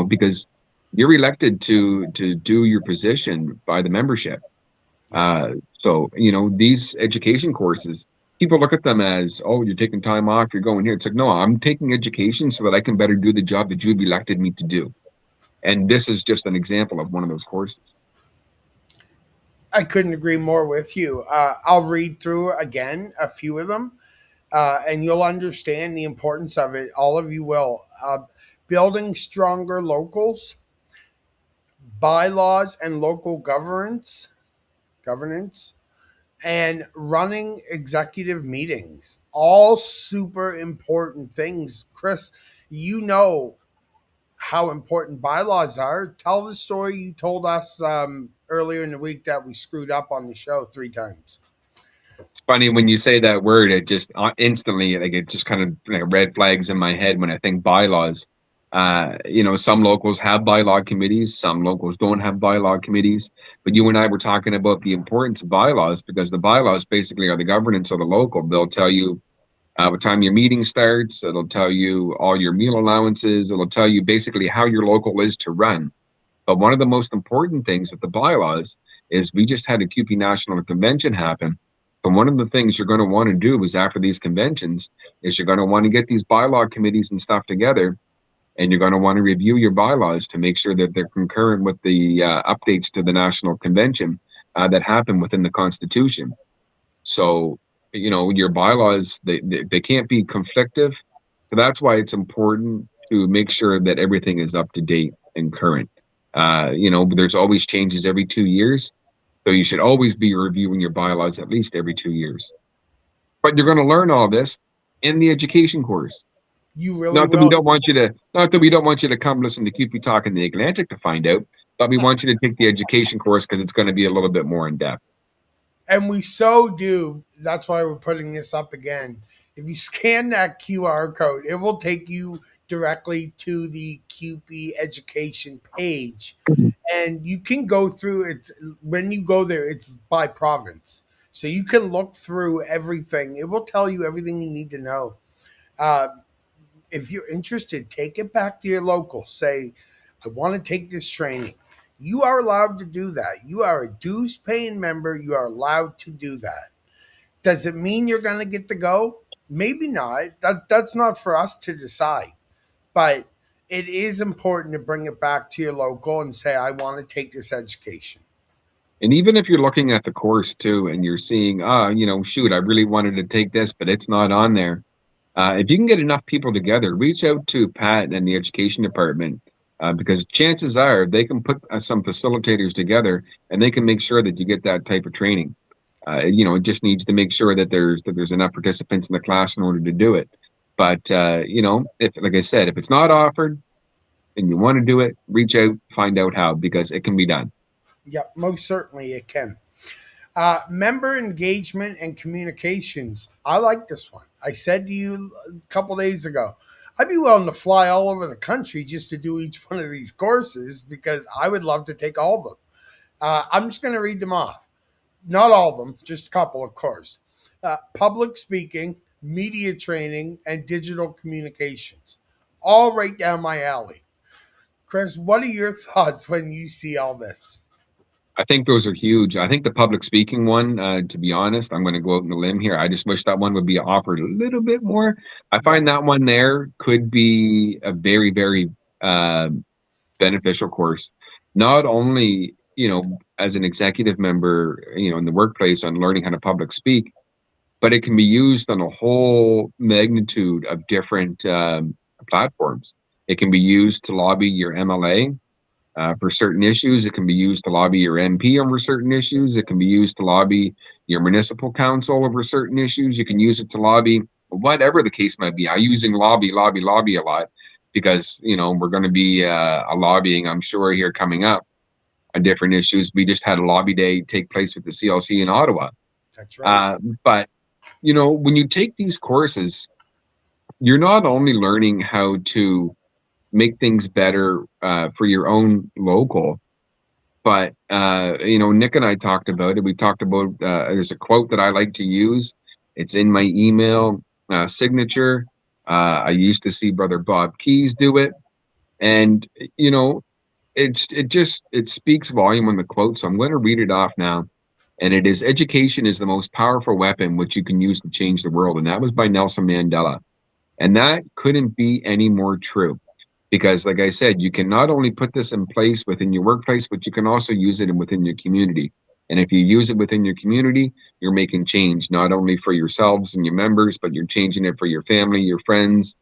because you're elected to do your position by the membership. Yes. So, these education courses, people look at them as, oh, you're taking time off, you're going here. It's like, no, I'm taking education so that I can better do the job that you've elected me to do. And this is just an example of one of those courses. I couldn't agree more with you. I'll read through again a few of them, and you'll understand the importance of it. All of you will. Building stronger locals, bylaws and local governance, and running executive meetings. All super important things. Chris, you know how important bylaws are. Tell the story you told us earlier in the week that we screwed up on the show 3 times. It's funny when you say that word, it just instantly, like, it just kind of like red flags in my head when I think bylaws. Some locals have bylaw committees, some locals don't have bylaw committees. But you and I were talking about the importance of bylaws, because the bylaws basically are the governance of the local. They'll tell you what time your meeting starts. It'll tell you all your meal allowances. It'll tell you basically how your local is to run. But one of the most important things with the bylaws is we just had a CUPE National Convention happen. And one of the things you're going to want to do is, after these conventions, is you're going to want to get these bylaw committees and stuff together, and you're going to want to review your bylaws to make sure that they're concurrent with the updates to the National Convention that happen within the Constitution. So, your bylaws, they can't be conflictive. So that's why it's important to make sure that everything is up to date and current. There's always changes every 2 years. So you should always be reviewing your bylaws at least every 2 years. But you're going to learn all this in the education course. You really Not that will. we don't want you to come listen to CUPE Talk in the Atlantic to find out, but we want you to take the education course because it's going to be a little bit more in depth. And we so do. That's why we're putting this up again. If you scan that QR code, it will take you directly to the CUPE Education page. And you can go through it. When you go there, it's by province. So you can look through everything. It will tell you everything you need to know. If you're interested, take it back to your local. Say, I want to take this training. You are allowed to do that. You are a dues paying member. You are allowed to do that. Does it mean you're going to get to go? Maybe not. That's not for us to decide. But it is important to bring it back to your local and say, I want to take this education. And even if you're looking at the course too, and you're seeing, shoot, I really wanted to take this, but it's not on there. If you can get enough people together, reach out to Pat and the education department, because chances are they can put some facilitators together and they can make sure that you get that type of training. It just needs to make sure that there's enough participants in the class in order to do it. But, if, like I said, if it's not offered and you want to do it, reach out, find out how, because it can be done. Yep, most certainly it can. Member engagement and communications. I like this one. I said to you a couple days ago, I'd be willing to fly all over the country just to do each one of these courses because I would love to take all of them. I'm just going to read them off. Not all of them, just a couple, of course. Public speaking, media training, and digital communications. All right down my alley. Chris, what are your thoughts when you see all this? I think those are huge. I think the public speaking one, to be honest, I'm going to go out on a limb here. I just wish that one would be offered a little bit more. I find that one there could be a very, very beneficial course. Not only, as an executive member, in the workplace on learning how to public speak, but it can be used on a whole magnitude of different platforms. It can be used to lobby your MLA. For certain issues. It can be used to lobby your MP over certain issues. It can be used to lobby your municipal council over certain issues. You can use it to lobby whatever the case might be. I'm using lobby a lot because, we're going to be a lobbying, I'm sure, here coming up on different issues. We just had a lobby day take place with the CLC in Ottawa. That's right. But, when you take these courses, you're not only learning how to make things better for your own local. But, Nick and I talked about it. We talked about, there's a quote that I like to use. It's in my email signature. I used to see Brother Bob Keys do it. And, it speaks volume on the quote. So I'm going to read it off now. And it is, education is the most powerful weapon which you can use to change the world. And that was by Nelson Mandela. And that couldn't be any more true. Because, like I said, you can not only put this in place within your workplace, but you can also use it within your community. And if you use it within your community, you're making change, not only for yourselves and your members, but you're changing it for your family, your friends,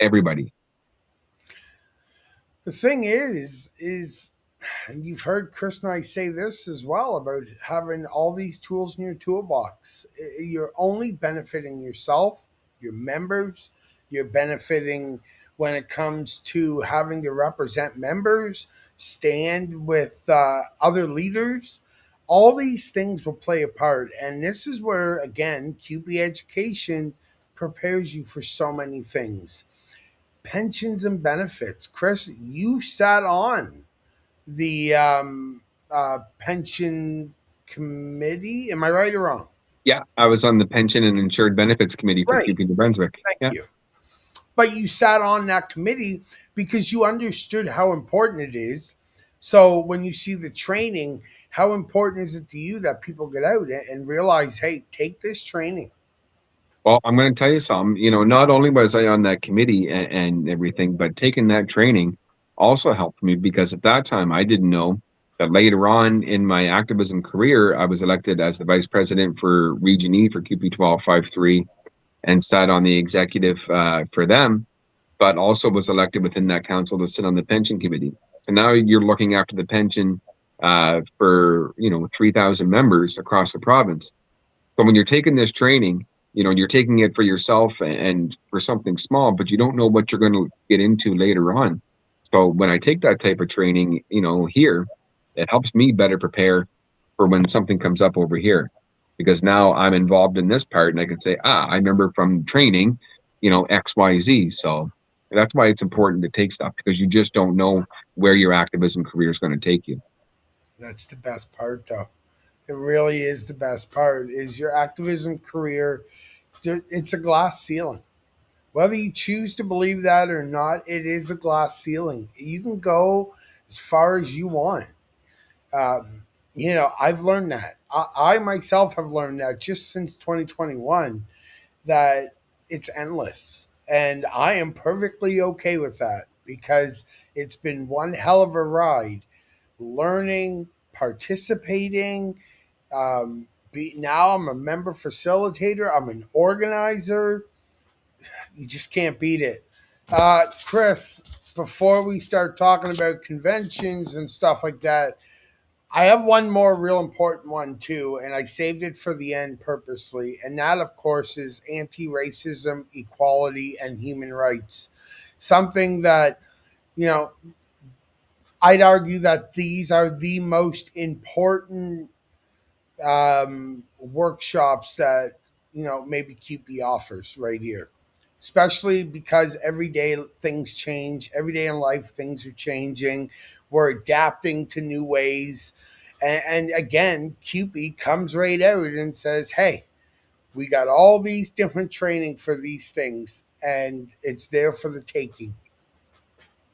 everybody. The thing is, and you've heard Chris and I say this as well about having all these tools in your toolbox. You're only benefiting yourself, your members, you're benefiting when it comes to having to represent members, stand with other leaders. All these things will play a part. And this is where, again, CUPE Education prepares you for so many things. Pensions and benefits. Chris, you sat on the pension committee. Am I right or wrong? Yeah, I was on the Pension and Insured Benefits Committee for Right. CUPE New Brunswick. Thank you. But you sat on that committee because you understood how important it is. So when you see the training, how important is it to you that people get out and realize, hey, take this training? Well, I'm going to tell you something. You know, not only was I on that committee and everything, but taking that training also helped me, because at that time I didn't know that later on in my activism career, I was elected as the vice president for Region E for CUPE 1253 and sat on the executive for them, but also was elected within that council to sit on the pension committee. And now you're looking after the pension for, 3,000 members across the province. So when you're taking this training, you're taking it for yourself and for something small, but you don't know what you're going to get into later on. So when I take that type of training, here, it helps me better prepare for when something comes up over here, because now I'm involved in this part and I can say, I remember from training, X, Y, Z. So that's why it's important to take stuff, because you just don't know where your activism career is going to take you. That's the best part, though. It really is the best part, is your activism career. It's a glass ceiling. Whether you choose to believe that or not, it is a glass ceiling. You can go as far as you want. I've learned that. I myself have learned that just since 2021, that it's endless. And I am perfectly okay with that, because it's been one hell of a ride, learning, participating. Now I'm a member facilitator. I'm an organizer. You just can't beat it. Chris, before we start talking about conventions and stuff like that, I have one more real important one too, and I saved it for the end purposely. And that, of course, is anti-racism, equality, and human rights. Something that, I'd argue that these are the most important workshops that, maybe CUPE offers right here. Especially because every day things change. Every day in life, things are changing. We're adapting to new ways. And again, CUPE comes right out and says, hey, we got all these different training for these things, and it's there for the taking.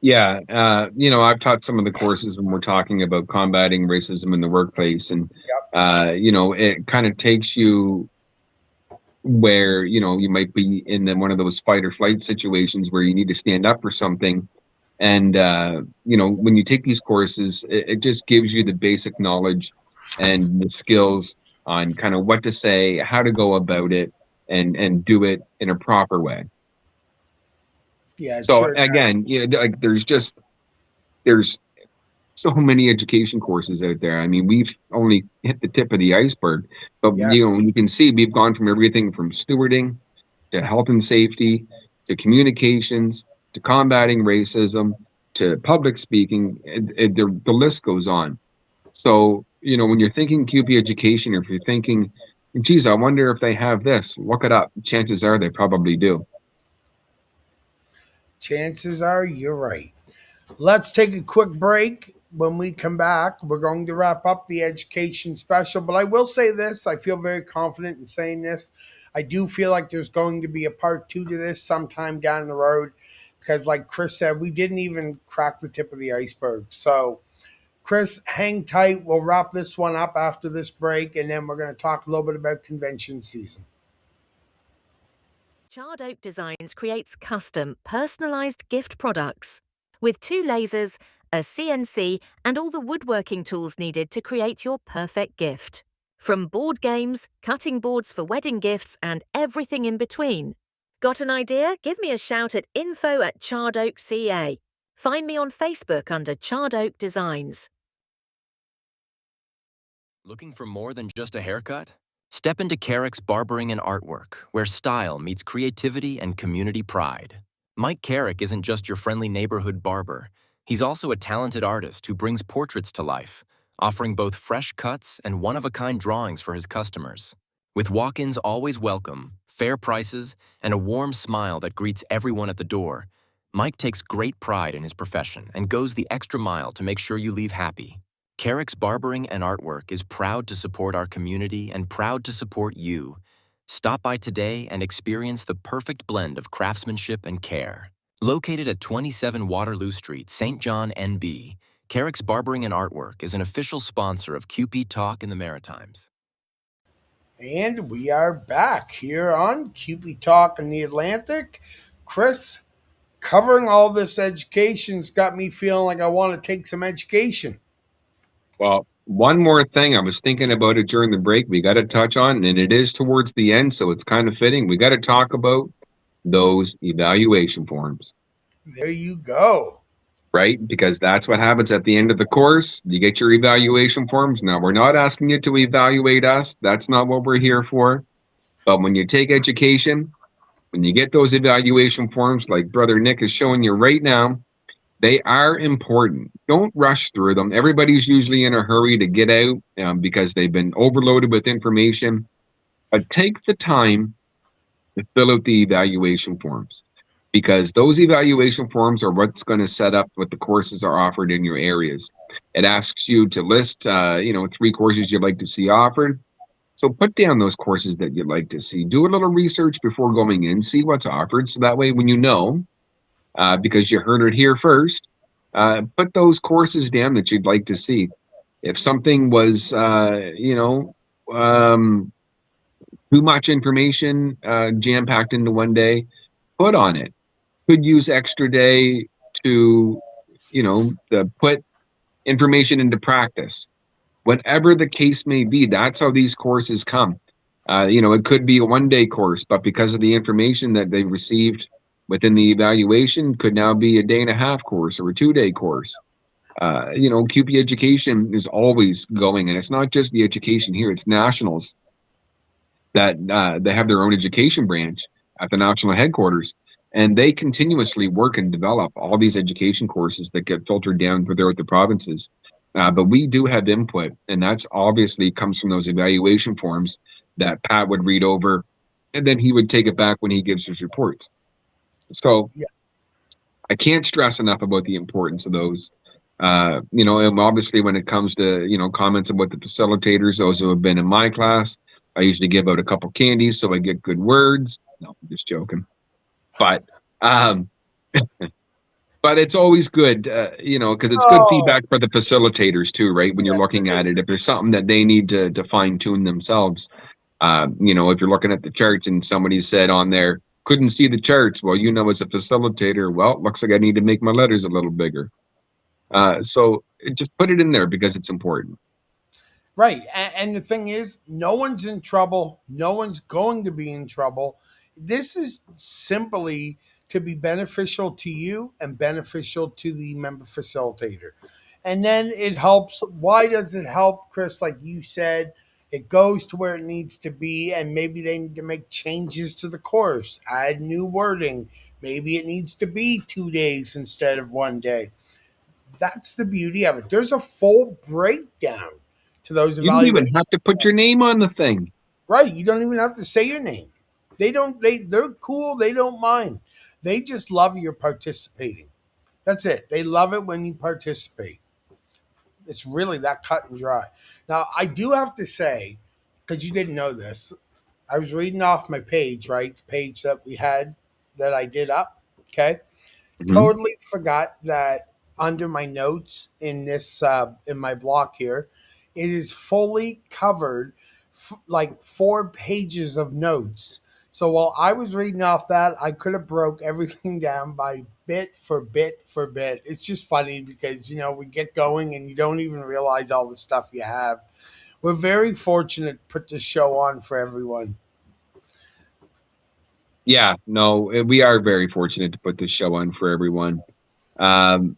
Yeah. I've taught some of the courses when we're talking about combating racism in the workplace. And, it kind of takes you where, you might be in one of those fight or flight situations where you need to stand up for something. And, when you take these courses, it just gives you the basic knowledge and the skills on kind of what to say, how to go about it, and do it in a proper way. Yeah. So sure again, there's so many education courses out there. I mean, we've only hit the tip of the iceberg, but you can see we've gone from everything from stewarding to health and safety to communications to combating racism to public speaking. The list goes on. So, when you're thinking CUPE education, or if you're thinking, geez, I wonder if they have this, look it up. Chances are they probably do. Chances are you're right. Let's take a quick break. When we come back, we're going to wrap up the education special. But I will say this, I feel very confident in saying this. I do feel like there's going to be a part 2 to this sometime down the road, because like Chris said, we didn't even crack the tip of the iceberg. So Chris, hang tight. We'll wrap this one up after this break, and then we're going to talk a little bit about convention season. Charred Oak Designs creates custom, personalized gift products. With 2 lasers a CNC, and all the woodworking tools needed to create your perfect gift. From board games, cutting boards for wedding gifts, and everything in between. Got an idea? Give me a shout at info@Charred Oak CA. Find me on Facebook under Charred Oak Designs. Looking for more than just a haircut? Step into Carrick's Barbering and Artwork, where style meets creativity and community pride. Mike Carrick isn't just your friendly neighborhood barber. He's also a talented artist who brings portraits to life, offering both fresh cuts and one-of-a-kind drawings for his customers. With walk-ins always welcome, fair prices, and a warm smile that greets everyone at the door, Mike takes great pride in his profession and goes the extra mile to make sure you leave happy. Carrick's Barbering and Artwork is proud to support our community and proud to support you. Stop by today and experience the perfect blend of craftsmanship and care. Located at 27 Waterloo Street, St. John, NB, Carrick's Barbering and Artwork is an official sponsor of CUPE Talk in the Maritimes. And we are back here on CUPE Talk in the Atlantic. Chris, covering all this education's got me feeling like I want to take some education. Well, one more thing I was thinking about it during the break we got to touch on, and it is towards the end, so it's kind of fitting. We got to talk about those evaluation forms. There you go. Right? Because that's what happens at the end of the course. You get your evaluation forms. Now, we're not asking you to evaluate us. That's not what we're here for. But when you take education, when you get those evaluation forms, like Brother Nick is showing you right now, they are important. Don't rush through them. Everybody's usually in a hurry to get out because they've been overloaded with information. But take the time to fill out the evaluation forms, because those evaluation forms are what's going to set up what the courses are offered in your areas. It asks you to list, 3 courses you'd like to see offered. So put down those courses that you'd like to see. Do a little research before going in, see what's offered. So that way, when you know, because you heard it here first, put those courses down that you'd like to see. If something was, too much information jam-packed into one day, put on it. Could use extra day to, put information into practice. Whatever the case may be, that's how these courses come. It could be a one-day course, but because of the information that they received within the evaluation, could now be a day-and-a-half course or a 2-day course. CUPE Education is always going, and it's not just the education here, it's nationals that they have their own education branch at the national headquarters. And they continuously work and develop all these education courses that get filtered down throughout the provinces. But we do have input, and that's obviously comes from those evaluation forms that Pat would read over, and then he would take it back when he gives his reports. So yeah. I can't stress enough about the importance of those. And obviously when it comes to, comments about the facilitators, those who have been in my class, I usually give out a couple candies so I get good words. No, I'm just joking. But but it's always good, because it's good feedback for the facilitators too, right? When you're looking at it, if there's something that they need to fine tune themselves, if you're looking at the charts and somebody said on there, couldn't see the charts. Well, as a facilitator, well, it looks like I need to make my letters a little bigger. So just put it in there because it's important. Right. And the thing is, no one's in trouble. No one's going to be in trouble. This is simply to be beneficial to you and beneficial to the member facilitator. And then it helps. Why does it help, Chris? Like you said, it goes to where it needs to be, and maybe they need to make changes to the course, add new wording. Maybe it needs to be 2 days instead of 1 day. That's the beauty of it. There's a full breakdown to those evaluations. You don't even have to put your name on the thing. Right. You don't even have to say your name. They're cool. They don't mind. They just love your participating. That's it. They love it when you participate. It's really that cut and dry. Now, I do have to say, because you didn't know this, I was reading off my page, right? The page that we had that I did up. Okay. Mm-hmm. Totally forgot that under my notes in this, in my block here, it is fully covered, like 4 pages of notes. So while I was reading off that, I could have broke everything down by bit for bit for bit. It's just funny because, we get going and you don't even realize all the stuff you have. We're very fortunate to put this show on for everyone. Yeah, no, we are very fortunate to put this show on for everyone. And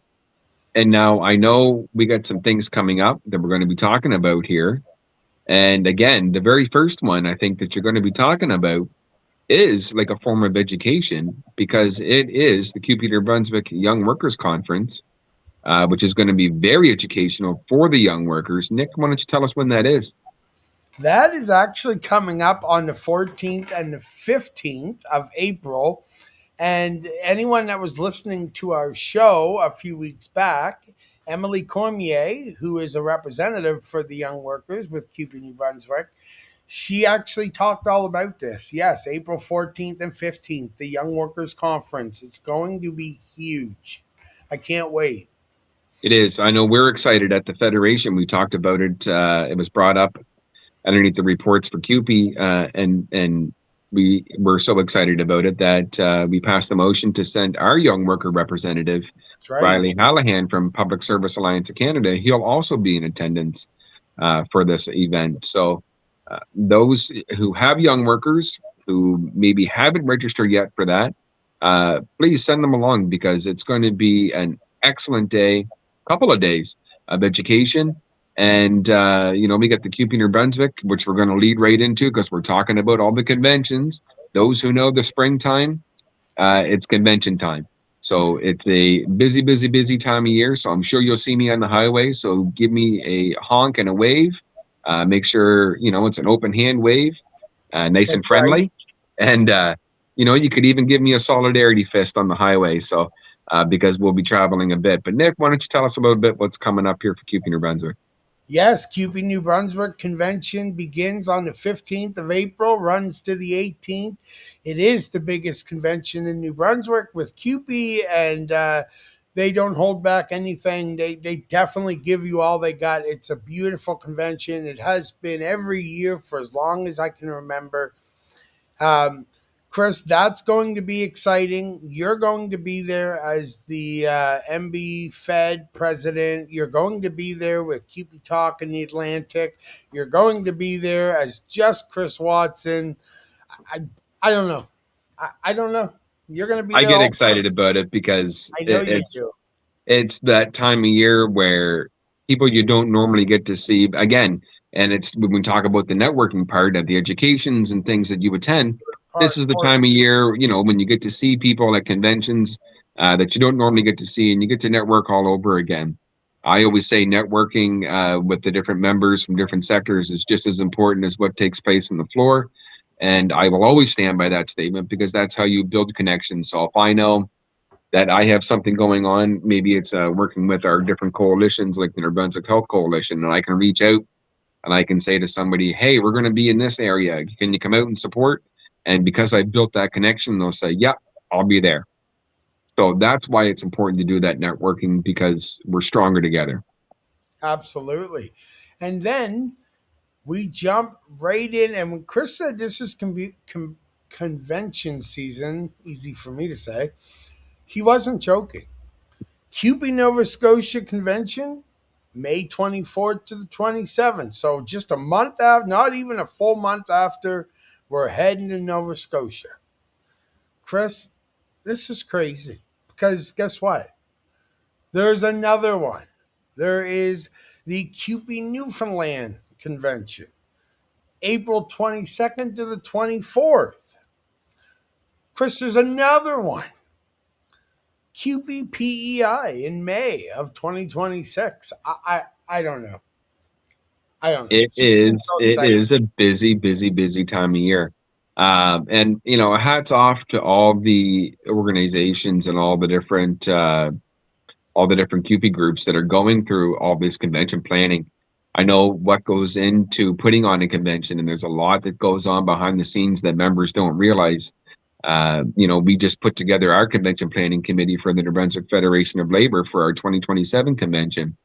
now I know we got some things coming up that we're going to be talking about here. And again, the very first one I think that you're going to be talking about is like a form of education, because it is the CUPE New Brunswick Young Workers Conference, which is going to be very educational for the young workers. Nick, why don't you tell us when that is? That is actually coming up on the 14th and the 15th of April. And anyone that was listening to our show a few weeks back, Emily Cormier, who is a representative for the young workers with CUPE New Brunswick, she actually talked all about this. Yes, April 14th and 15th, the Young Workers Conference. It's going to be huge. I can't wait. It is. I know we're excited at the Federation. We talked about it. It was brought up underneath the reports for CUPE, and we were so excited about it that we passed a motion to send our young worker representative, Riley Hallahan from Public Service Alliance of Canada. He'll also be in attendance for this event. So those who have young workers who maybe haven't registered yet for that, please send them along, because it's going to be an excellent day, couple of days of education. And, we got the CUPE New Brunswick, which we're going to lead right into because we're talking about all the conventions. Those who know the springtime, it's convention time. So it's a busy, busy, busy time of year. So I'm sure you'll see me on the highway. So give me a honk and a wave. Make sure, it's an open hand wave, nice and friendly. Right. And, you could even give me a solidarity fist on the highway. So because we'll be traveling a bit. But Nick, why don't you tell us a little bit what's coming up here for CUPE New Brunswick? Yes, CUPE New Brunswick convention begins on the 15th of April, runs to the 18th. It is the biggest convention in New Brunswick with CUPE, and they don't hold back anything. They definitely give you all they got. It's a beautiful convention. It has been every year for as long as I can remember. Chris, that's going to be exciting. You're going to be there as the MB Fed president. You're going to be there with CUPE Talk in the Atlantic. You're going to be there as just Chris Watson. I don't know. I don't know. You're going to be there. I get excited about it because I know you do. It's that time of year where people you don't normally get to see again. And it's when we talk about the networking part of the educations and things that you attend. This is the time of year, when you get to see people at conventions that you don't normally get to see, and you get to network all over again. I always say networking with the different members from different sectors is just as important as what takes place on the floor. And I will always stand by that statement because that's how you build connections. So if I know that I have something going on, maybe it's working with our different coalitions like the New Brunswick Health Coalition, and I can reach out and I can say to somebody, hey, we're going to be in this area. Can you come out and support? And because I built that connection, they'll say, yeah, I'll be there. So that's why it's important to do that networking, because we're stronger together. Absolutely. And then we jump right in. And when Chris said this is convention season, easy for me to say, he wasn't joking. CUPE Nova Scotia Convention, May 24th to the 27th. So just a month after, not even a full month after, we're heading to Nova Scotia. Chris, this is crazy because guess what? There's another one. There is the CUPE Newfoundland Convention, April 22nd to the 24th. Chris, there's another one. CUPE PEI in May of 2026. I don't know. It is a busy, busy, busy time of year. And, hats off to all the organizations and all the different CUPE groups that are going through all this convention planning. I know what goes into putting on a convention, and there's a lot that goes on behind the scenes that members don't realize. We just put together our convention planning committee for the New Brunswick Federation of Labor for our 2027 convention.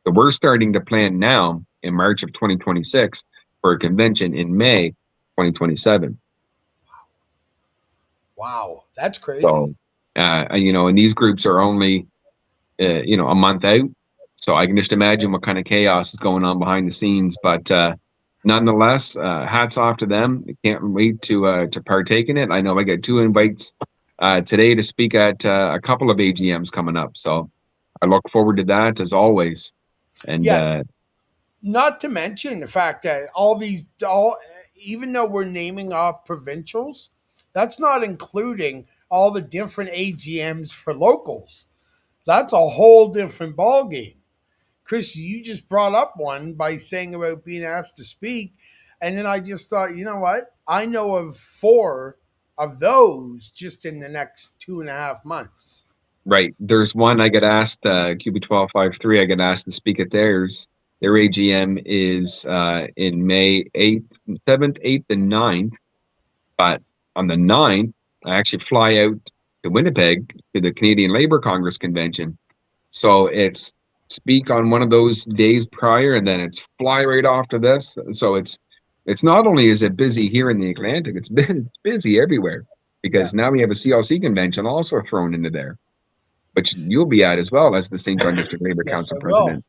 So we're starting to plan now in March of 2026 for a convention in May 2027. Wow, that's crazy. So And these groups are only, a month out. So I can just imagine what kind of chaos is going on behind the scenes. But nonetheless, hats off to them. I can't wait to partake in it. I know I got 2 invites today to speak at a couple of AGMs coming up. So I look forward to that as always. And not to mention the fact that even though we're naming off provincials, that's not including all the different AGMs for locals. That's a whole different ballgame. Chris, you just brought up one by saying about being asked to speak. And then I just thought, you know what? I know of 4 of those just in the next 2.5 months. Right. There's one I got asked, CUPE 1253, I got asked to speak at theirs. Their AGM is in May 8th, 7th, 8th, and 9th. But on the 9th, I actually fly out to Winnipeg to the Canadian Labour Congress convention. So it's speak on one of those days prior, and then it's fly right off to this. So it's not only is it busy here in the Atlantic, it's busy everywhere, because now we have a CLC convention also thrown into there, which you'll be at as well as the St. John District Labour Yes, Council I will. president.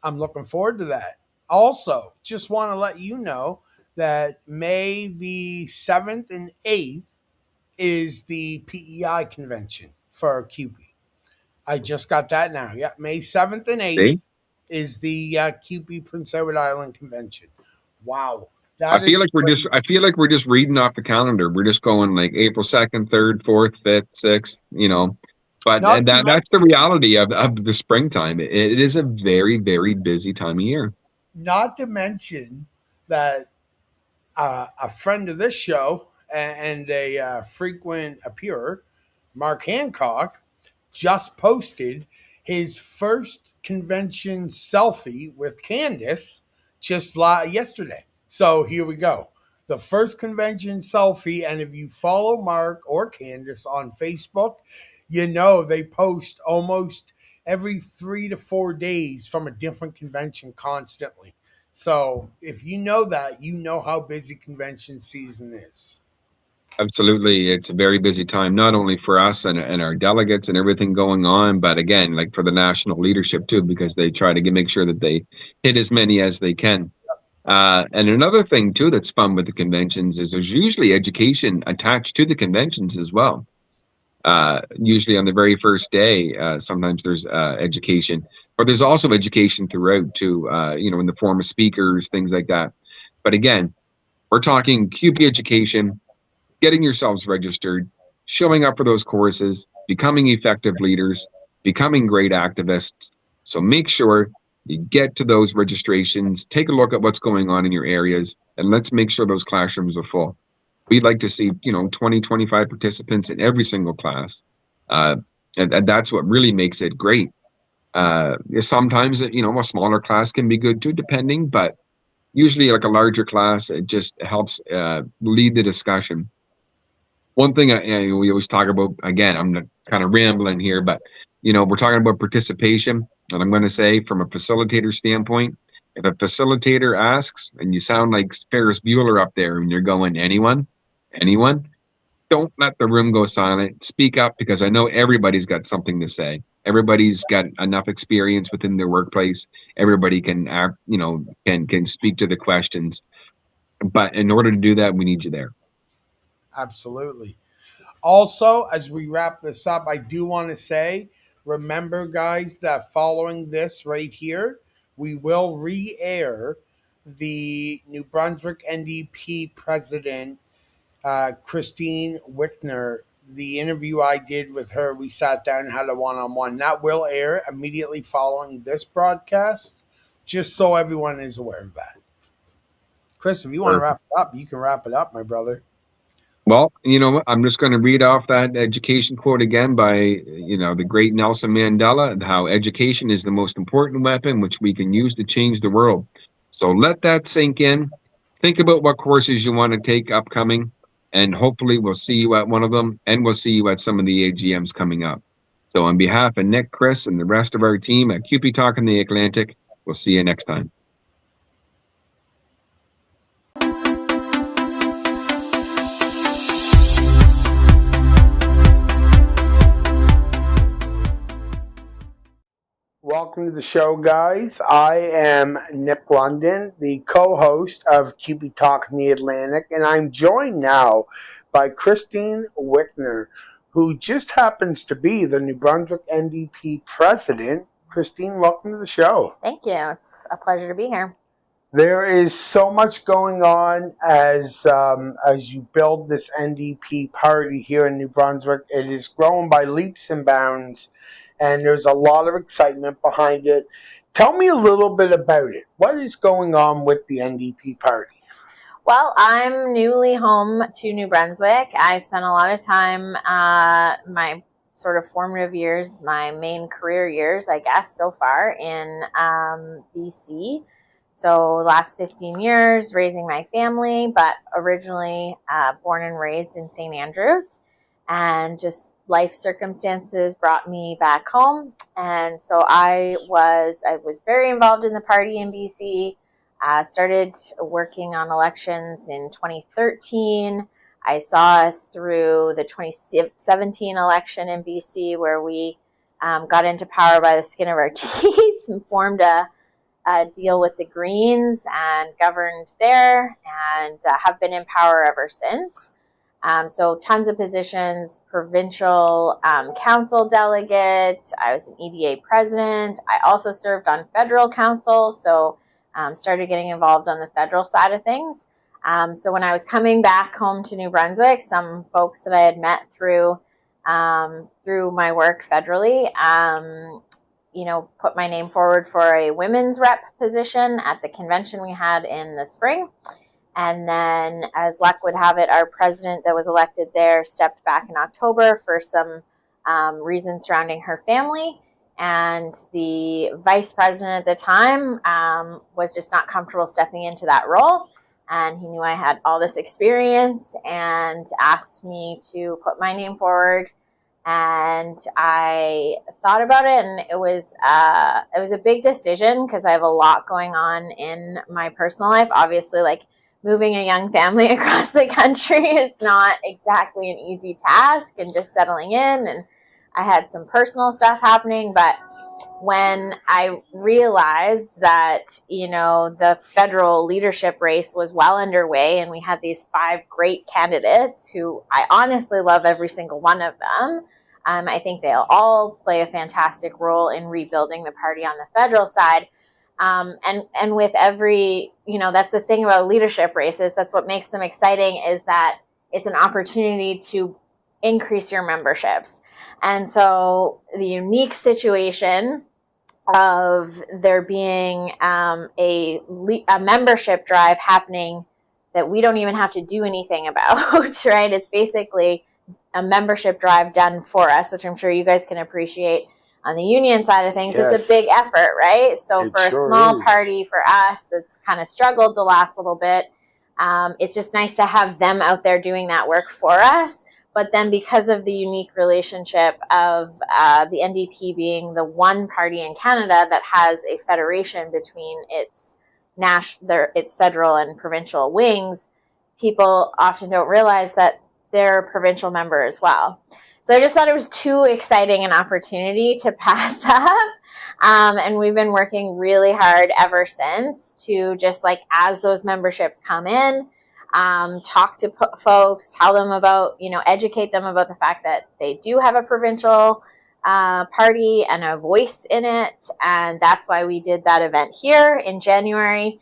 I'm looking forward to that. Also, just want to let you know that May the 7th and 8th is the PEI convention for CUPE. I just got that now. Yeah, May 7th and 8th See? is the CUPE Prince Edward Island convention. Wow. I feel like we're just reading off the calendar. We're just going like April 2nd, 3rd, 4th, 5th, 6th, But that's the reality of the springtime. It is a very, very busy time of year. Not to mention that a friend of this show and a frequent appearer, Mark Hancock, just posted his first convention selfie with Candace just yesterday. So here we go. The first convention selfie. And if you follow Mark or Candace on Facebook, they post almost every 3 to 4 days from a different convention constantly. So if you know that, you know how busy convention season is. Absolutely. It's a very busy time, not only for us and our delegates and everything going on, but again, like for the national leadership too, because they try to make sure that they hit as many as they can. And another thing too that's fun with the conventions is there's usually education attached to the conventions as well. Usually on the very first day, sometimes there's education, but there's also education throughout too, in the form of speakers, things like that. But again, we're talking CUPE education, getting yourselves registered, showing up for those courses, becoming effective leaders, becoming great activists. So make sure you get to those registrations, take a look at what's going on in your areas, and let's make sure those classrooms are full. We'd like to see, 20, 25 participants in every single class. And that's what really makes it great. Sometimes, a smaller class can be good too, depending, but usually like a larger class, it just helps lead the discussion. One thing we always talk about, again, I'm kind of rambling here, but, we're talking about participation. And I'm going to say from a facilitator standpoint, if a facilitator asks and you sound like Ferris Bueller up there and you're going, anyone, don't let the room go silent. Speak up, because I know everybody's got something to say. Everybody's got enough experience within their workplace. Everybody can can speak to the questions. But in order to do that, we need you there. Absolutely. Also, as we wrap this up, I do want to say, remember, guys, that following this right here, we will re-air the New Brunswick NDP president, Kristine Wickner. The interview I did with her, we sat down and had a one-on-one. That will air immediately following this broadcast, just so everyone is aware of that. Chris, if you want to wrap it up, you can wrap it up, my brother. Well, I'm just going to read off that education quote again by, the great Nelson Mandela, how education is the most important weapon which we can use to change the world. So let that sink in. Think about what courses you want to take upcoming, and hopefully we'll see you at one of them, and we'll see you at some of the AGMs coming up. So on behalf of Nick, Chris, and the rest of our team at CUPE Talk in the Atlantic, we'll see you next time. Welcome to the show, guys. I am Nick London, the co-host of CUPE Talk in the Atlantic, and I'm joined now by Kristine Wickner, who just happens to be the New Brunswick NDP president. Kristine, welcome to the show. Thank you. It's a pleasure to be here. There is so much going on as you build this NDP party here in New Brunswick. It is growing by leaps and bounds, and there's a lot of excitement behind it. Tell me a little bit about it. What is going on with the NDP party? Well, I'm newly home to New Brunswick. I spent a lot of time, my sort of formative years, my main career years, I guess, so far in BC. So last 15 years raising my family, but originally born and raised in St. Andrews, and just life circumstances brought me back home. And so I was very involved in the party in BC. Started working on elections in 2013. I saw us through the 2017 election in BC, where we got into power by the skin of our teeth and formed a deal with the Greens and governed there, and have been in power ever since. So tons of positions, provincial council delegate. I was an EDA president. I also served on federal council, so started getting involved on the federal side of things. So when I was coming back home to New Brunswick, some folks that I had met through my work federally, put my name forward for a women's rep position at the convention we had in the spring. And then, as luck would have it, our president that was elected there stepped back in October for some reasons surrounding her family. And the vice president at the time was just not comfortable stepping into that role. And he knew I had all this experience and asked me to put my name forward. And I thought about it, and it was a big decision because I have a lot going on in my personal life. Obviously, like, moving a young family across the country is not exactly an easy task, and just settling in, and I had some personal stuff happening. But when I realized that, the federal leadership race was well underway, and we had these 5 great candidates who I honestly love every single one of them. I think they'll all play a fantastic role in rebuilding the party on the federal side. And with every, that's the thing about leadership races. That's what makes them exciting, is that it's an opportunity to increase your memberships. And so the unique situation of there being a membership drive happening that we don't even have to do anything about, right? It's basically a membership drive done for us, which I'm sure you guys can appreciate. On the union side of things, yes. It's a big effort, right? So for a small party, for us, that's kind of struggled the last little bit, it's just nice to have them out there doing that work for us. But then, because of the unique relationship of the NDP being the one party in Canada that has a federation between its federal and provincial wings, people often don't realize that they're a provincial member as well. So I just thought it was too exciting an opportunity to pass up. And we've been working really hard ever since to just, like, as those memberships come in, talk to folks, tell them about, educate them about the fact that they do have a provincial party and a voice in it. And that's why we did that event here in January,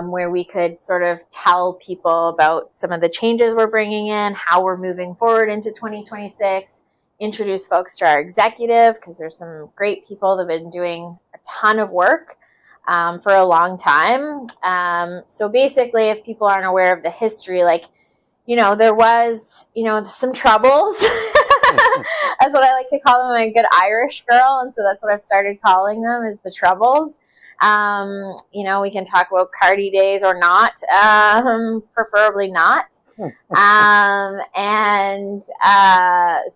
where we could sort of tell people about some of the changes we're bringing in, how we're moving forward into 2026, introduce folks to our executive, because there's some great people that have been doing a ton of work for a long time. So basically, if people aren't aware of the history, there was, some troubles. That's what I like to call them. I'm a good Irish girl, and so that's what I've started calling them, is the troubles. We can talk about Cardi days or not, preferably not. So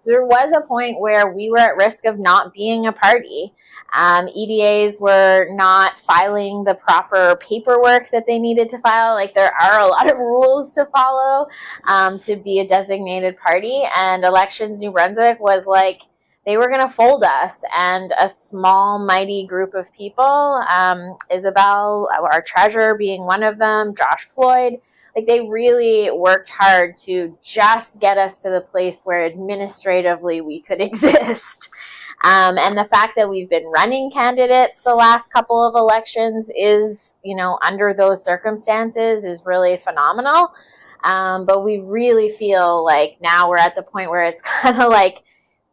there was a point where we were at risk of not being a party. EDAs were not filing the proper paperwork that they needed to file. Like, there are a lot of rules to follow to be a designated party. And Elections New Brunswick was like they were going to fold us. And a small, mighty group of people, Isabel, our treasurer, being one of them, Josh Floyd, like they really worked hard to just get us to the place where administratively we could exist. And the fact that we've been running candidates the last couple of elections is, under those circumstances is really phenomenal. But we really feel like now we're at the point where it's kind of like,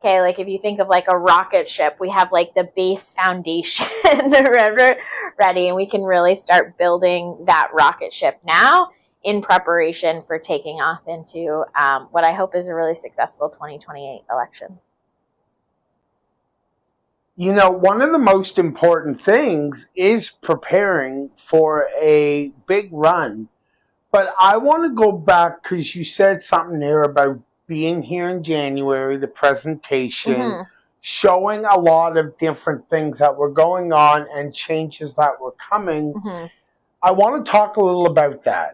okay, like if you think of like a rocket ship, we have like the base foundation ready, and we can really start building that rocket ship now in preparation for taking off into what I hope is a really successful 2028 election. One of the most important things is preparing for a big run. But I want to go back because you said something there about being here in January, the presentation, showing a lot of different things that were going on and changes that were coming. I want to talk a little about that.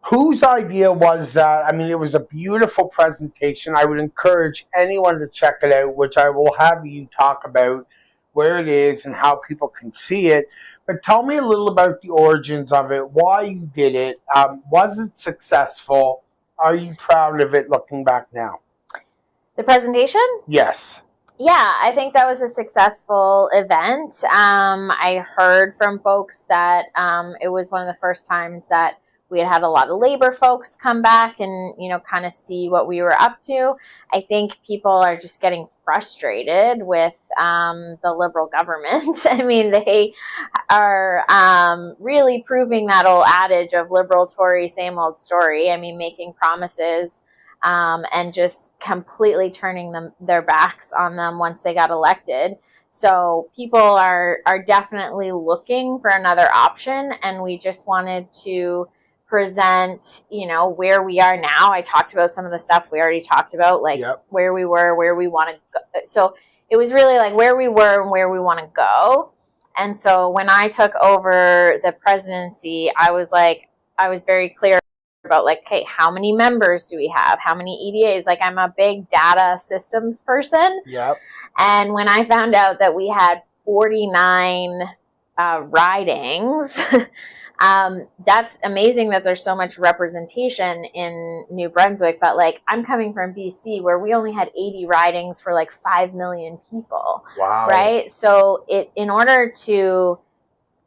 Whose idea was that? I mean, it was a beautiful presentation. I would encourage anyone to check it out, which I will have you talk about where it is and how people can see it. But tell me a little about the origins of it, why you did it. Was it successful? Are you proud of it looking back now? The presentation? Yes. Yeah, I think that was a successful event. I heard from folks that it was one of the first times that we had a lot of labor folks come back and, kind of see what we were up to. I think people are just getting frustrated with the Liberal government. I mean, they are really proving that old adage of Liberal Tory, same old story. I mean, making promises and just completely turning their backs on them once they got elected. So people are definitely looking for another option, and we just wanted to present, where we are now. I talked about some of the stuff we already talked about, like where we were, where we want to go. So it was really like where we were and where we want to go. And so when I took over the presidency, I was very clear about like, okay, how many members do we have? How many EDAs? Like, I'm a big data systems person. And when I found out that we had 49 ridings, that's amazing that there's so much representation in New Brunswick, but like I'm coming from BC where we only had 80 ridings for like 5 million people. Wow. Right? So in order to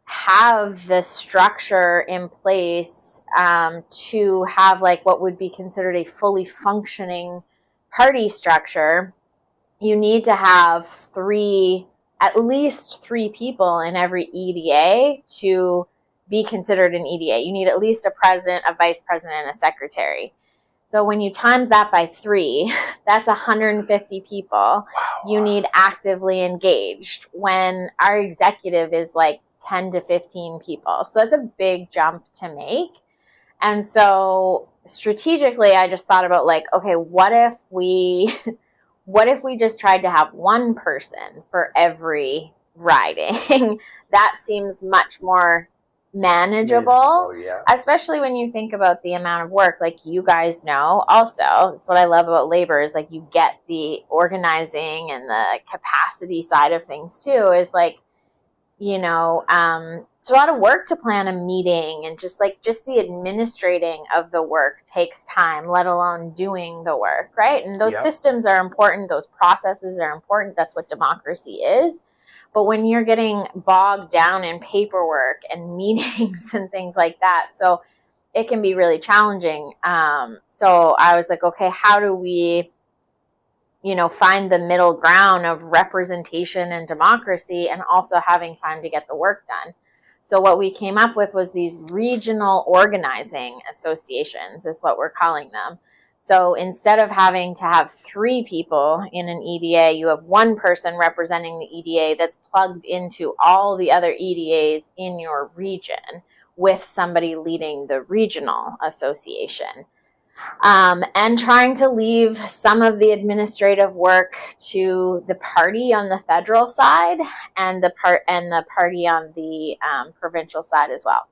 have the structure in place to have like what would be considered a fully functioning party structure, you need to have at least three people in every EDA to be considered an EDA. You need at least a president, a vice president, and a secretary. So when you times that by 3, that's 150 people. Wow. You need actively engaged when our executive is like 10 to 15 people. So that's a big jump to make. And so strategically, I just thought about like, okay, what if we just tried to have one person for every riding? That seems much more manageable, especially when you think about the amount of work. Like, you guys know also, that's what I love about labor, is like you get the organizing and the capacity side of things too, is like, it's a lot of work to plan a meeting, and just the administrating of the work takes time, let alone doing the work, right? And those systems are important, those processes are important, that's what democracy is. But when you're getting bogged down in paperwork and meetings and things like that, so it can be really challenging. So I was like, okay, how do we, find the middle ground of representation and democracy and also having time to get the work done? So what we came up with was these regional organizing associations, is what we're calling them. So instead of having to have 3 people in an EDA, you have one person representing the EDA that's plugged into all the other EDAs in your region, with somebody leading the regional association. And trying to leave some of the administrative work to the party on the federal side and the party on the provincial side as well.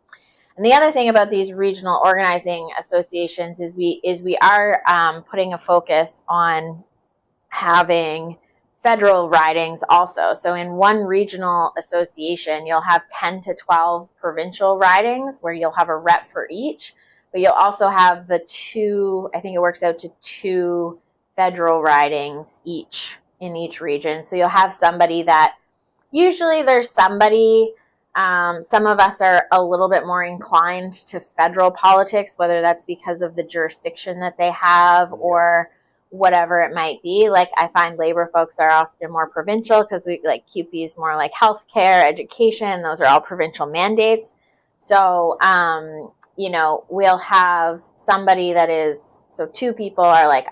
And the other thing about these regional organizing associations is we are putting a focus on having federal ridings also. So in one regional association, you'll have 10 to 12 provincial ridings where you'll have a rep for each, but you'll also have the two, I think it works out to 2 federal ridings each in each region. So you'll have somebody that, usually there's somebody, some of us are a little bit more inclined to federal politics, whether that's because of the jurisdiction that they have or whatever it might be. Like I find labor folks are often more provincial because we like CUPE is more like healthcare, education. Those are all provincial mandates. So, you know, we'll have somebody that is, so 2 people are like,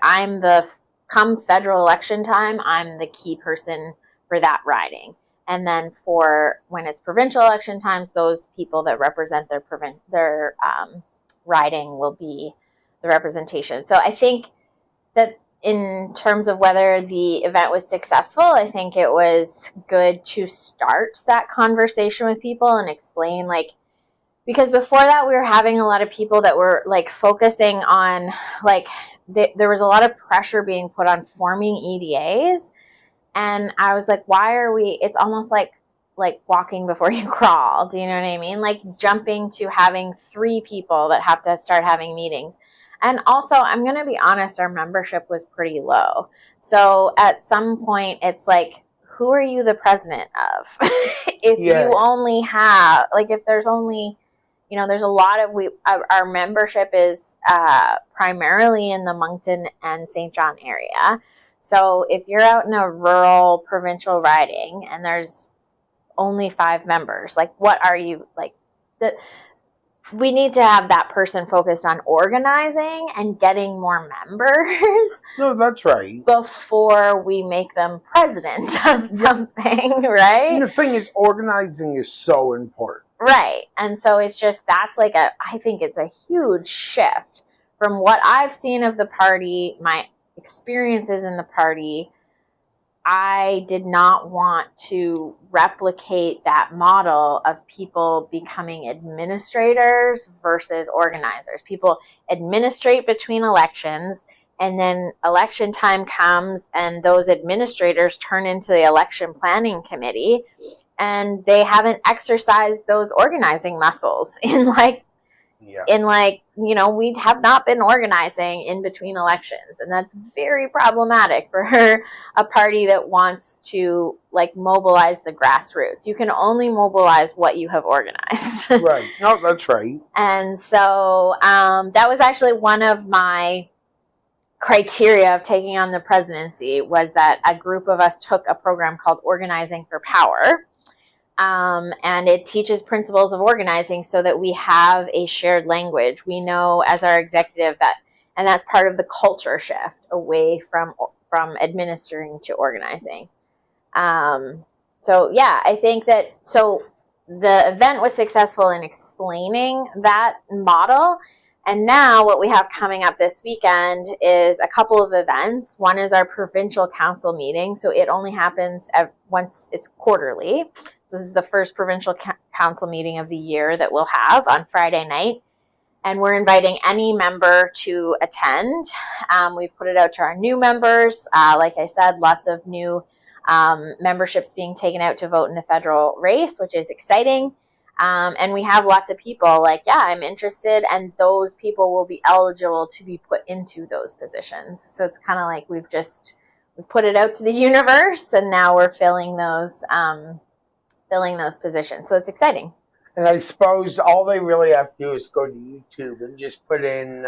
come federal election time, I'm the key person for that riding. And then for when it's provincial election times, those people that represent their riding will be the representation. So I think that in terms of whether the event was successful, I think it was good to start that conversation with people and explain, like, because before that we were having a lot of people that were like focusing on, like, there was a lot of pressure being put on forming EDAs. And I was like, why are we, it's almost like walking before you crawl. Do you know what I mean? Like jumping to having 3 people that have to start having meetings. And also, I'm going to be honest, our membership was pretty low. So at some point, it's like, who are you the president of? If you only have, like, if there's only, you know, there's a lot of, our membership is primarily in the Moncton and St. John area. So if you're out in a rural provincial riding and there's only 5 members, like, what are you, like, we need to have that person focused on organizing and getting more members. No, that's right. Before we make them president of something, right? And the thing is, organizing is so important. Right. And so it's just, that's like I think it's a huge shift from what I've seen of the party, my experiences in the party. I did not want to replicate that model of people becoming administrators versus organizers. People administrate between elections, and then election time comes and those administrators turn into the election planning committee, and they haven't exercised those organizing muscles you know, we have not been organizing in between elections, and that's very problematic for a party that wants to, like, mobilize the grassroots. You can only mobilize what you have organized. Right. No, that's right. And so that was actually one of my criteria of taking on the presidency, was that a group of us took a program called Organizing for Power. And it teaches principles of organizing so that we have a shared language. We know as our executive that, and that's part of the culture shift away from administering to organizing. So yeah, I think that, so the event was successful in explaining that model. And now what we have coming up this weekend is a couple of events. One is our provincial council meeting. So it only happens once, it's quarterly. So this is the first provincial council meeting of the year that we'll have on Friday night. And we're inviting any member to attend. We've put it out to our new members. Like I said, lots of new memberships being taken out to vote in the federal race, which is exciting. And we have lots of people like, yeah, I'm interested. And those people will be eligible to be put into those positions. So it's kind of like we've put it out to the universe, and now we're filling those positions. So it's exciting. And I suppose all they really have to do is go to YouTube and just put in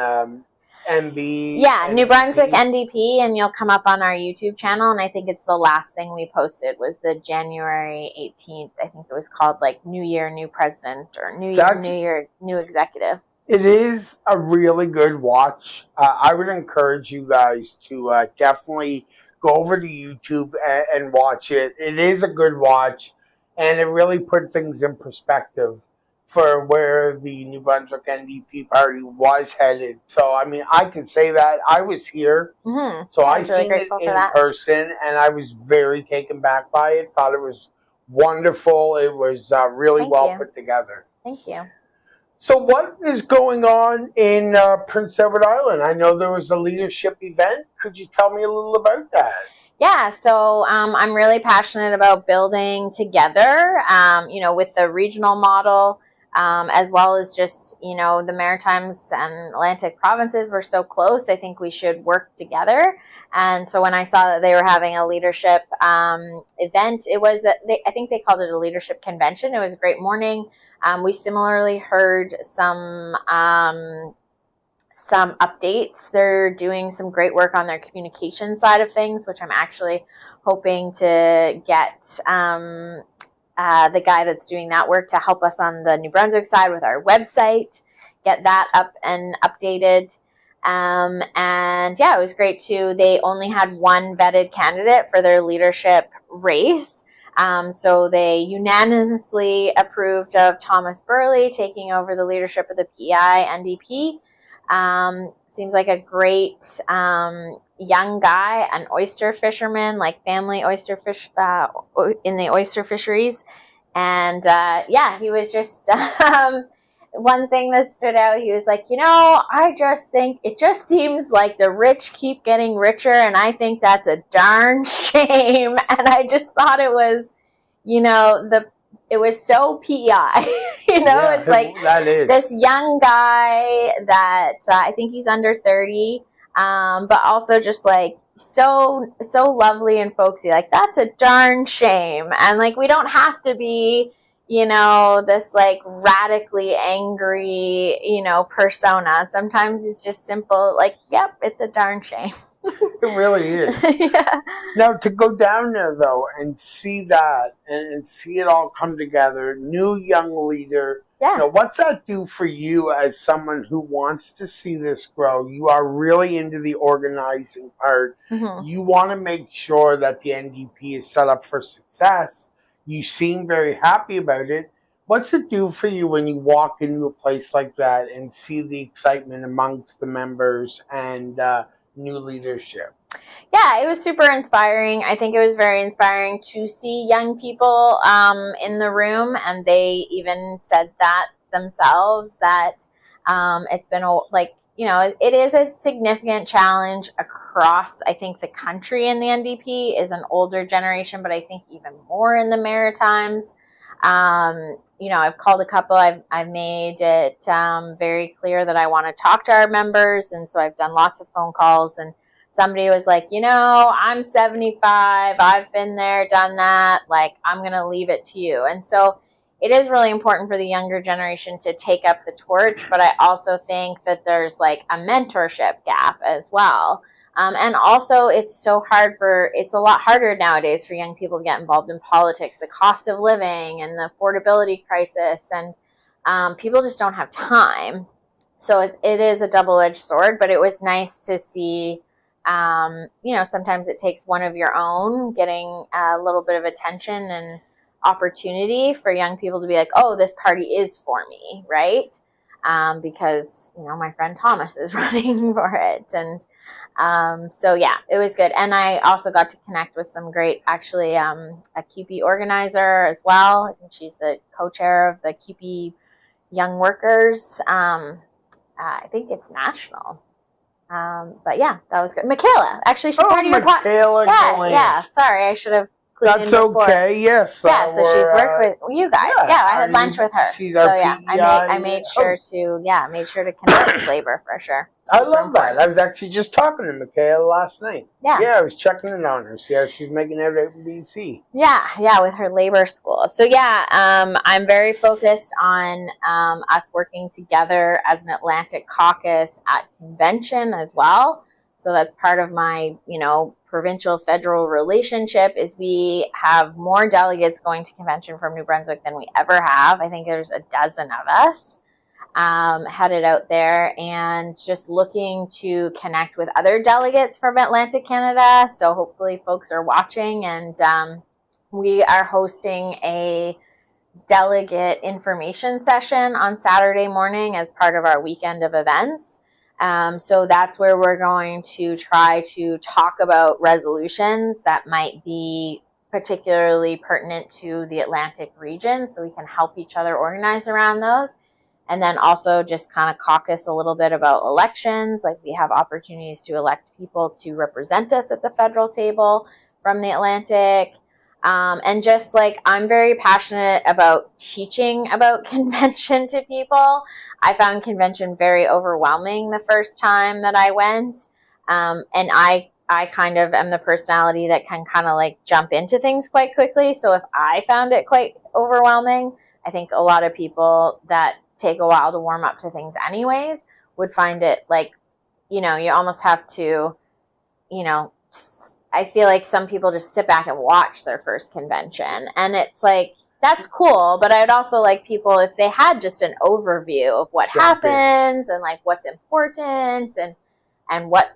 NB. Yeah, New Brunswick NDP, and you'll come up on our YouTube channel. And I think it's the last thing we posted was the January 18th. I think it was called like New Year, New President, or New Year, New Executive. It is a really good watch. I would encourage you guys to definitely go over to YouTube and watch it. It is a good watch. And it really put things in perspective for where the New Brunswick NDP party was headed. So, I mean, I can say that. I was here. Mm-hmm. So I seen it in person, and I was very taken back by it. Thought it was wonderful. It was really well put together. Thank you. So what is going on in Prince Edward Island? I know there was a leadership event. Could you tell me a little about that? Yeah, so I'm really passionate about building together, with the regional model, as well as just, the Maritimes and Atlantic provinces were so close. I think we should work together. And so when I saw that they were having a leadership event, I think they called it a leadership convention. It was a great morning. We similarly heard some updates. They're doing some great work on their communication side of things, which I'm actually hoping to get the guy that's doing that work to help us on the New Brunswick side with our website, get that up and updated. And yeah, it was great too. They only had one vetted candidate for their leadership race. So they unanimously approved of Thomas Burley taking over the leadership of the PEI NDP. Seems like a great young guy, an oyster fisherman, like family oyster fish in the oyster fisheries. And he was just one thing that stood out. He was like, I just think it just seems like the rich keep getting richer, and I think that's a darn shame. And I just thought it was, it was so PEI. It's like this young guy that I think he's under 30, but also just like so lovely and folksy. Like, that's a darn shame. And like, we don't have to be, this like radically angry, persona. Sometimes it's just simple, like, yep, it's a darn shame. It really is. Yeah. Now, to go down there, though, and see that, and see it all come together, new young leader, what's that do for you as someone who wants to see this grow? You are really into the organizing part. Mm-hmm. You want to make sure that the NDP is set up for success. You seem very happy about it. What's it do for you when you walk into a place like that and see the excitement amongst the members and new leadership? Yeah, it was super inspiring. I think it was very inspiring to see young people in the room, and they even said that themselves, that it's been it is a significant challenge across, I think, the country. In the NDP is an older generation, but I think even more in the Maritimes. I've called a couple. I've made it very clear that I want to talk to our members, and so I've done lots of phone calls. And somebody was like, I'm 75. I've been there, done that. Like, I'm going to leave it to you. And so it is really important for the younger generation to take up the torch, but I also think that there's like a mentorship gap as well. And also it's a lot harder nowadays for young people to get involved in politics, the cost of living and the affordability crisis, and people just don't have time. So it is a double-edged sword, but it was nice to see, sometimes it takes one of your own getting a little bit of attention and opportunity for young people to be like, oh, this party is for me, right? Because, my friend Thomas is running for it. And so, yeah, it was good. And I also got to connect with some great, actually, a CUPE organizer as well. I think she's the co-chair of the CUPE Young Workers. I think it's national. But yeah, that was good. Michaela, actually, she's part of your podcast. Yeah. Sorry, I should have. That's okay. Yes. Yeah. So she's worked with you guys. Yeah, I had lunch with her. She's our PEI. I made sure to connect with labor for sure. I love that. I was actually just talking to Michaela last night. Yeah. Yeah, I was checking in on her, see how she's making out at BC. Yeah, with her labor school. So yeah, I'm very focused on us working together as an Atlantic caucus at convention as well. So that's part of my, provincial federal relationship is we have more delegates going to convention from New Brunswick than we ever have. I think there's a dozen of us headed out there, and just looking to connect with other delegates from Atlantic Canada. So hopefully folks are watching, and we are hosting a delegate information session on Saturday morning as part of our weekend of events. So that's where we're going to try to talk about resolutions that might be particularly pertinent to the Atlantic region, so we can help each other organize around those. And then also just kind of caucus a little bit about elections. Like, we have opportunities to elect people to represent us at the federal table, from the Atlantic. And just like, I'm very passionate about teaching about convention to people. I found convention very overwhelming the first time that I went. And I kind of am the personality that can kind of like jump into things quite quickly. So if I found it quite overwhelming, I think a lot of people that take a while to warm up to things anyways would find it like, you almost have to, I feel like some people just sit back and watch their first convention, and it's like, that's cool. But I'd also like people, if they had just an overview of what happens and like what's important and what,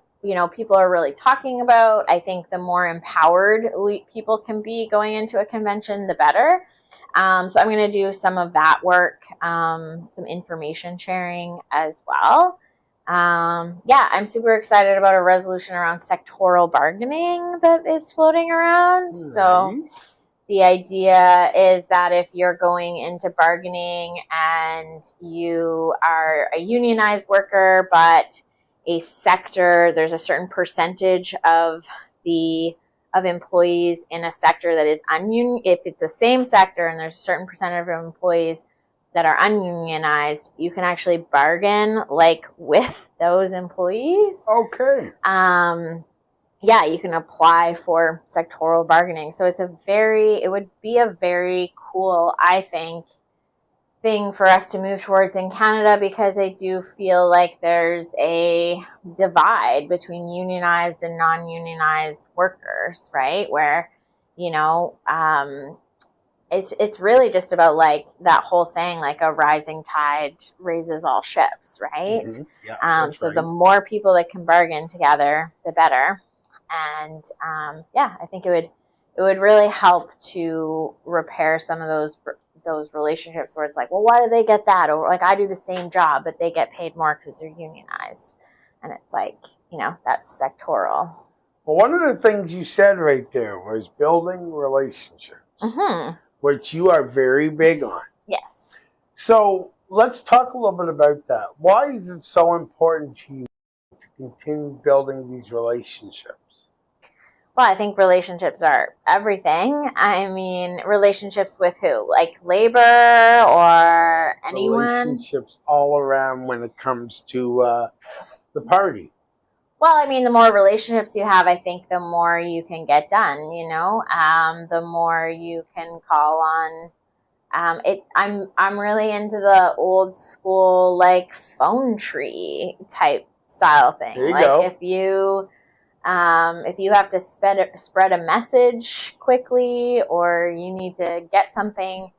people are really talking about. I think the more empowered people can be going into a convention, the better. So I'm going to do some of that work, some information sharing as well. I'm super excited about a resolution around sectoral bargaining that is floating around. Nice. So the idea is that if you're going into bargaining and you are a unionized worker, but a sector, there's a certain percentage of employees in a sector that is if it's the same sector and there's a certain percentage of employees that are ununionized, you can actually bargain like with those employees. Okay. You can apply for sectoral bargaining. So it would be a very cool, I think, thing for us to move towards in Canada, because I do feel like there's a divide between unionized and non-unionized workers, right? Where, it's really just about like that whole saying, like a rising tide raises all ships, right? Mm-hmm. Yeah, so right. The more people that can bargain together, the better. And I think it would really help to repair some of those relationships where it's like, well, why do they get that? Or like, I do the same job, but they get paid more because they're unionized. And it's like, that's sectoral. Well, one of the things you said right there was building relationships, which you are very big on. Yes. So let's talk a little bit about that. Why is it so important to you to continue building these relationships? Well, I think relationships are everything. I mean, relationships with who? Like labor or anyone? Relationships all around when it comes to the party. Well, I mean, the more relationships you have, I think the more you can get done, the more you can call on. I'm really into the old school, like phone tree type style thing. There you like go. if you have to spread a message quickly, or you need to get something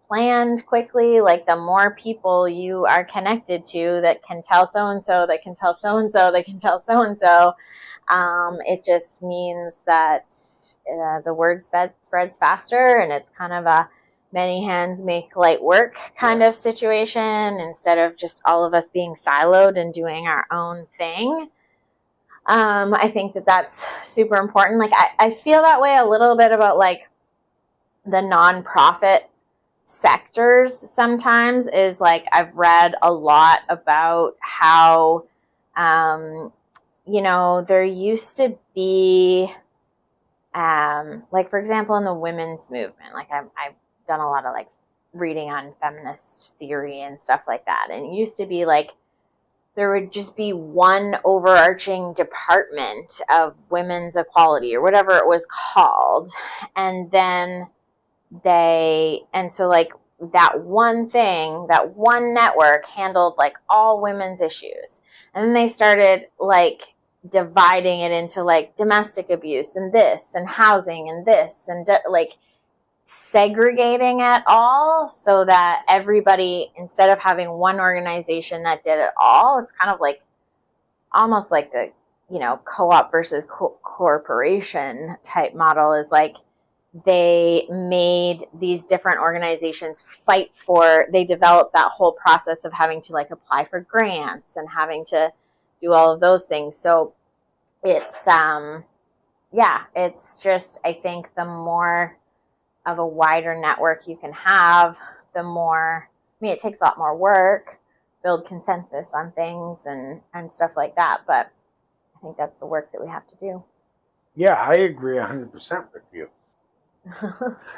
planned quickly, like the more people you are connected to that can tell so-and-so, that can tell so-and-so, that can tell so-and-so, it just means that the word spreads faster, and it's kind of a many hands make light work kind of situation, instead of just all of us being siloed and doing our own thing. I think that's super important. Like I feel that way a little bit about like the nonprofit sectors sometimes, is like I've read a lot about how, there used to be, like for example, in the women's movement, like I've done a lot of like reading on feminist theory and stuff like that. And it used to be like, there would just be one overarching department of women's equality or whatever it was called. And then so like that one thing, that one network handled like all women's issues. And then they started like dividing it into like domestic abuse and this and housing and this and like segregating it all, so that everybody, instead of having one organization that did it all, it's kind of like almost like the co-op versus corporation type model, is like they made these different organizations fight for, they developed that whole process of having to like apply for grants and having to do all of those things. So it's it's just, I think the more of a wider network you can have, the more, it takes a lot more work, build consensus on things and stuff like that. But I think that's the work that we have to do. Yeah, I agree 100% with you.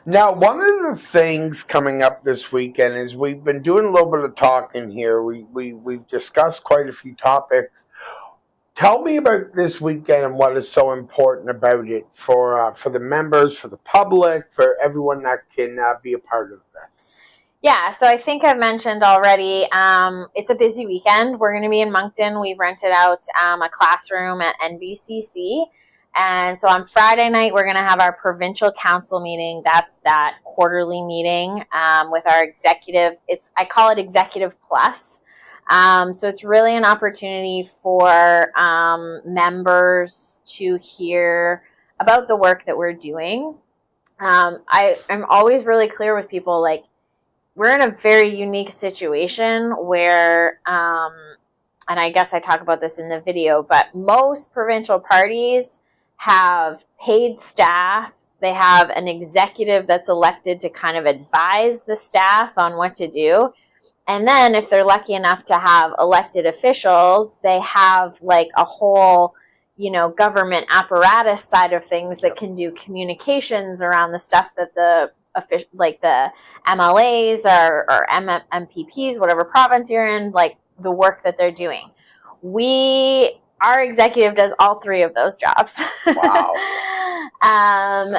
Now, one of the things coming up this weekend is we've been doing a little bit of talking here. We've discussed quite a few topics. Tell me about this weekend and what is so important about it for the members, for the public, for everyone that can be a part of this. Yeah, so I think I've mentioned already, it's a busy weekend. We're going to be in Moncton. We've rented out a classroom at NBCC. And so on Friday night, we're going to have our provincial council meeting. That's that quarterly meeting with our executive. I call it Executive Plus. So it's really an opportunity for members to hear about the work that we're doing. I'm always really clear with people, like, we're in a very unique situation where, and I guess I talk about this in the video, but most provincial parties have paid staff. They have an executive that's elected to kind of advise the staff on what to do. And then if they're lucky enough to have elected officials, they have like a whole, government apparatus side of things that can do communications around the stuff that the MLAs or MPPs, whatever province you're in, like the work that they're doing. Our executive does all three of those jobs. Wow.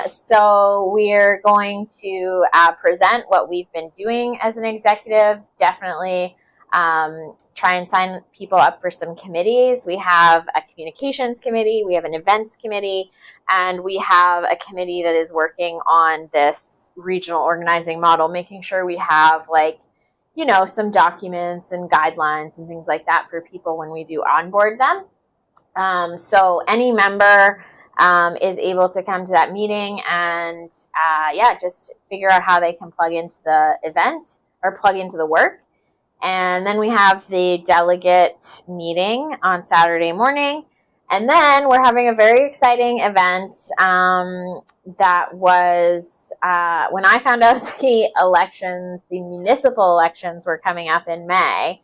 So we're going to present what we've been doing as an executive. Definitely try and sign people up for some committees. We have a communications committee, we have an events committee, and we have a committee that is working on this regional organizing model, making sure we have some documents and guidelines and things like that for people when we do onboard them. So any member is able to come to that meeting and just figure out how they can plug into the event or plug into the work. And then we have the delegate meeting on Saturday morning. And then we're having a very exciting event that was when I found out the municipal elections were coming up in May.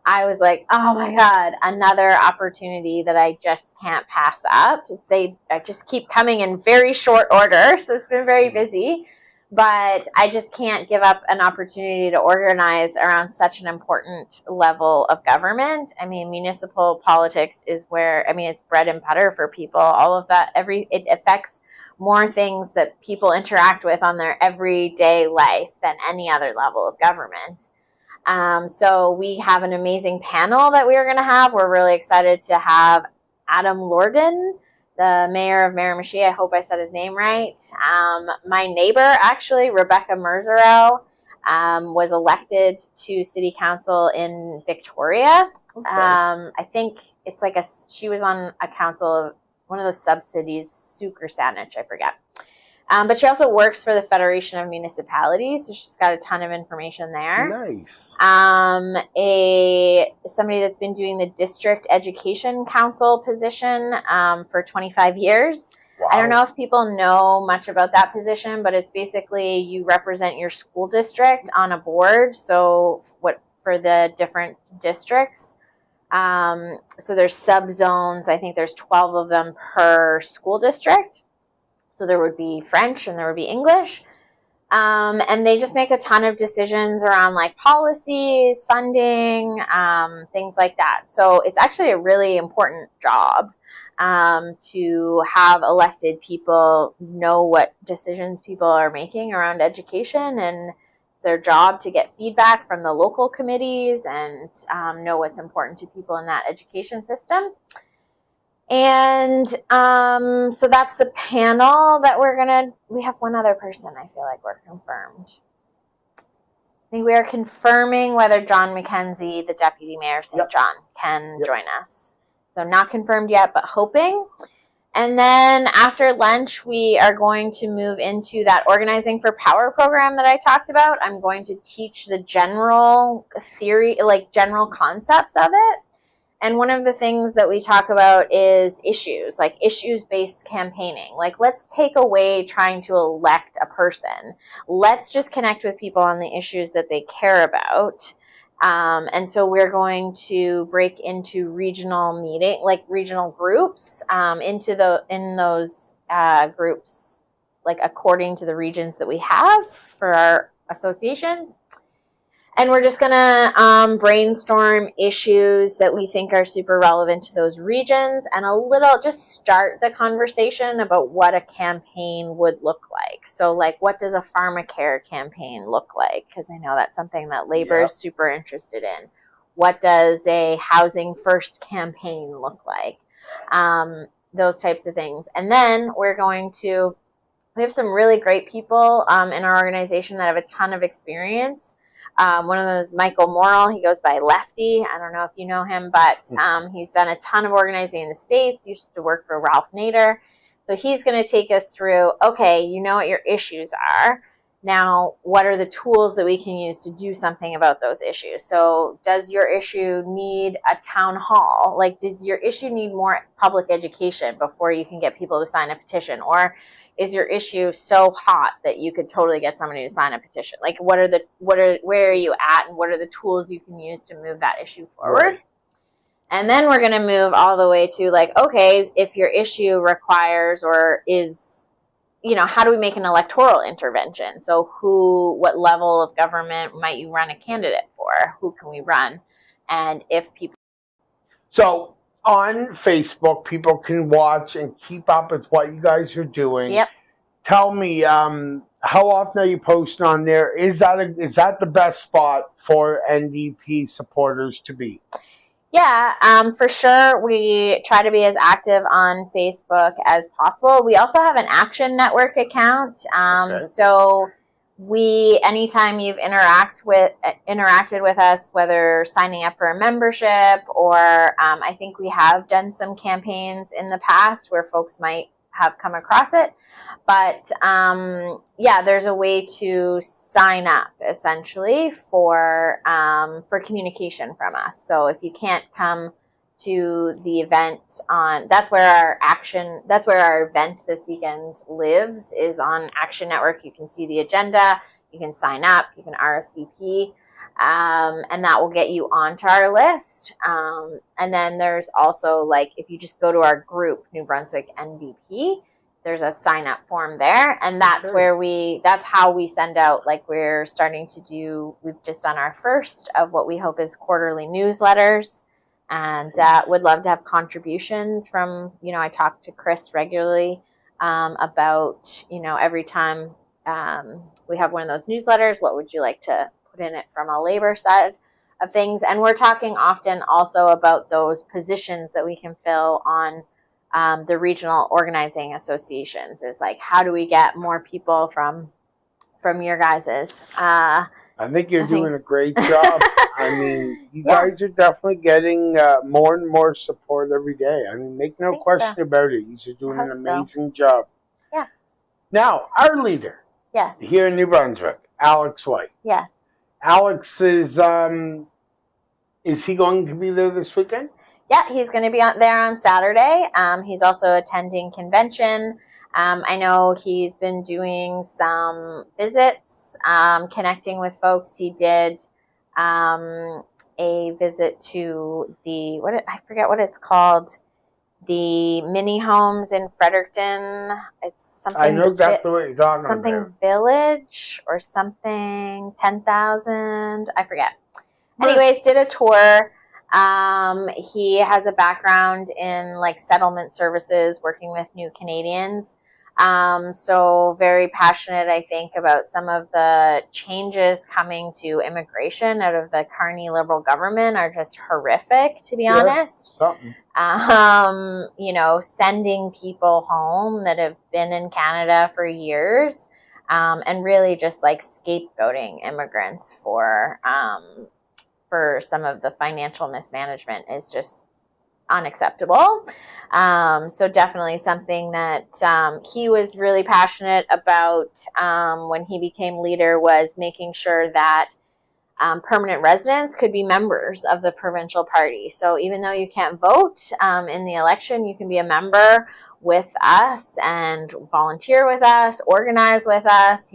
I was like, oh my God, another opportunity that I just can't pass up. I just keep coming in very short order, so it's been very busy. But I just can't give up an opportunity to organize around such an important level of government. I mean, municipal politics is it's bread and butter for people. All of that, it affects more things that people interact with on their everyday life than any other level of government. So we have an amazing panel that we are going to have. We're really excited to have Adam Lorden, the mayor of Miramichi. I hope I said his name right. My neighbor, actually, Rebecca Merzarel, was elected to city council in Victoria. Okay. I think it's she was on a council of one of those sub-cities, Sucre Saanich, I forget. But she also works for the Federation of Municipalities, so she's got a ton of information there. Nice. Somebody that's been doing the District Education Council position for 25 years. Wow. I don't know if people know much about that position, but it's basically you represent your school district on a board. So for the different districts. So there's sub-zones. I think there's 12 of them per school district. So there would be French and there would be English. And they just make a ton of decisions around policies, funding, things like that. So it's actually a really important job to have elected people know what decisions people are making around education, and it's their job to get feedback from the local committees and know what's important to people in that education system. And so that's the panel that we have one other person I feel like we're confirmed. I think we are confirming whether John McKenzie, the deputy mayor of St. John, can join us. So not confirmed yet, but hoping. And then after lunch, we are going to move into that Organizing for Power program that I talked about. I'm going to teach the general theory, general concepts of it. And one of the things that we talk about is issues, issues-based campaigning. Let's take away trying to elect a person. Let's just connect with people on the issues that they care about. And so we're going to break into regional regional groups in those groups, like according to the regions that we have for our associations. And we're just going to brainstorm issues that we think are super relevant to those regions and just start the conversation about what a campaign would look like. So like, what does a pharmacare campaign look like? Because I know that's something that labor is super interested in. What does a housing first campaign look like? Those types of things. And then we have some really great people in our organization that have a ton of experience. One of those, Michael Morrill, he goes by Lefty. I don't know if you know him, but he's done a ton of organizing in the States. Used to work for Ralph Nader. So he's going to take us through, okay, you know what your issues are. Now, what are the tools that we can use to do something about those issues? So does your issue need a town hall? Like, does your issue need more public education before you can get people to sign a petition? Or is your issue so hot that you could totally get somebody to sign a petition? Like, where are you at, and what are the tools you can use to move that issue forward? Right. And then we're going to move all the way to like, okay, if your issue requires or is, how do we make an electoral intervention? So what level of government might you run a candidate for? Who can we run? And if people... So on Facebook, people can watch and keep up with what you guys are doing. Yep. Tell me, how often are you posting on there? Is that the best spot for NDP supporters to be? Yeah, for sure. We try to be as active on Facebook as possible. We also have an Action Network account. So anytime you've interacted with us, whether signing up for a membership or I think we have done some campaigns in the past where folks might have come across it. But there's a way to sign up essentially for communication from us. So if you can't come to the event that's where our event this weekend lives, is on Action Network. You can see the agenda, you can sign up, you can RSVP, and that will get you onto our list. And then there's also, like, if you just go to our group, New Brunswick NDP, there's a sign up form there, and that's that's how we send out, like, we've just done our first of what we hope is quarterly newsletters. And would love to have contributions from, I talk to Chris regularly about, every time we have one of those newsletters, what would you like to put in it from a labor side of things? And we're talking often also about those positions that we can fill on the regional organizing associations. Is like, how do we get more people from your guys's? I think you're doing a great job. I mean, you guys are definitely getting more and more support every day. I mean, make no question about it. You're doing an amazing job. Yeah. Now, our leader. Yes. Here in New Brunswick, Alex White. Yes. Alex is he going to be there this weekend? Yeah, he's going to be there on Saturday. He's also attending convention. I know he's been doing some visits, connecting with folks. He did a visit to I forget what it's called, the mini homes in Fredericton. It's something. I know exactly what you're talking about. Something village or something 10,000. I forget. Anyways, did a tour. He has a background in like settlement services, working with new Canadians. So very passionate, I think, about some of the changes coming to immigration out of the Carney Liberal government are just horrific, to be honest. Sending people home that have been in Canada for years, and really just like scapegoating immigrants for some of the financial mismanagement is just unacceptable. So definitely something that he was really passionate about when he became leader, was making sure that permanent residents could be members of the provincial party. So even though you can't vote in the election, you can be a member with us and volunteer with us, organize with us.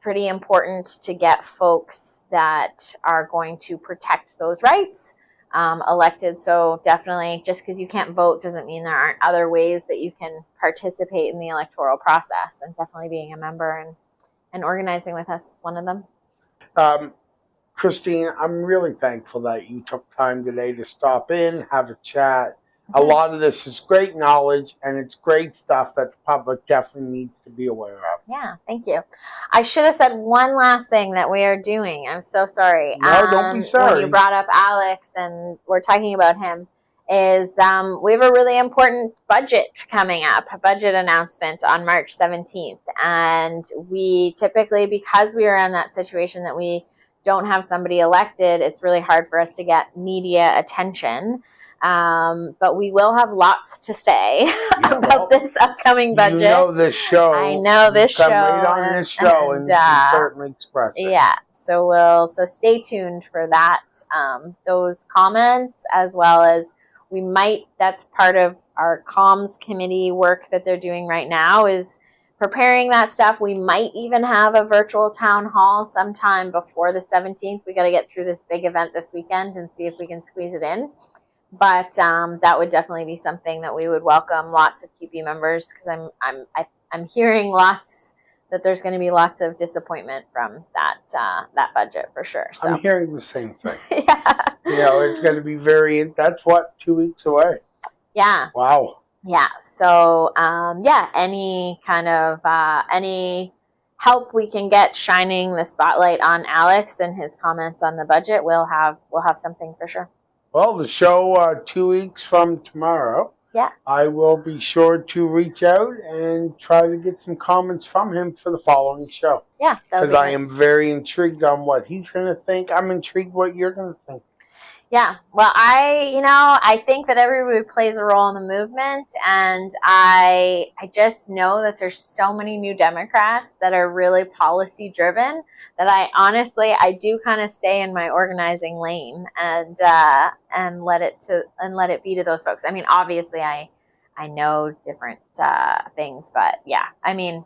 Pretty important to get folks that are going to protect those rights elected. So definitely, just because you can't vote doesn't mean there aren't other ways that you can participate in the electoral process. And definitely being a member and organizing with us is one of them. Kristine, I'm really thankful that you took time today to stop in, have a chat. A lot of this is great knowledge, and it's great stuff that the public definitely needs to be aware of. Yeah, thank you. I should have said one last thing that we are doing. I'm so sorry. No, don't be sorry. When you brought up Alex and we're talking about him, is we have a really important budget coming up, a budget announcement on March 17th. And we typically, because we are in that situation that we don't have somebody elected, it's really hard for us to get media attention. But we will have lots to say about this upcoming budget. You know this show. I know this show. Come right on this show and you can certainly express it. Yeah, so stay tuned for that. Those comments, as well as we might. That's part of our comms committee work that they're doing right now, is preparing that stuff. We might even have a virtual town hall sometime before the 17th. We got to get through this big event this weekend and see if we can squeeze it in. But that would definitely be something that we would welcome lots of CUPE members, because I'm hearing lots that there's going to be lots of disappointment from that budget for sure. So I'm hearing the same thing. Yeah. You know, it's going to be that's what, 2 weeks away. Yeah. Wow. Yeah. So any kind of any help we can get shining the spotlight on Alex and his comments on the budget, we'll have something for sure. Well, the show 2 weeks from tomorrow. Yeah. I will be sure to reach out and try to get some comments from him for the following show. Yeah. Because I am very intrigued on what he's going to think. I'm intrigued what you're going to think. Yeah. Well, I think that everybody plays a role in the movement, and I just know that there's so many new Democrats that are really policy driven that I do kind of stay in my organizing lane and let it be to those folks. I mean, obviously I know different things, but yeah, I mean,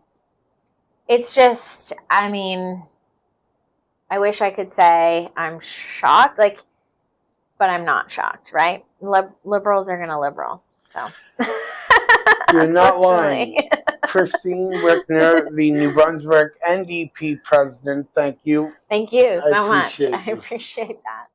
it's just, I mean, I wish I could say I'm shocked, but I'm not shocked, right? Liberals are going to liberal, so. You're not lying. Kristine Wickner, the New Brunswick NDP president, thank you. Thank you so much. I appreciate that.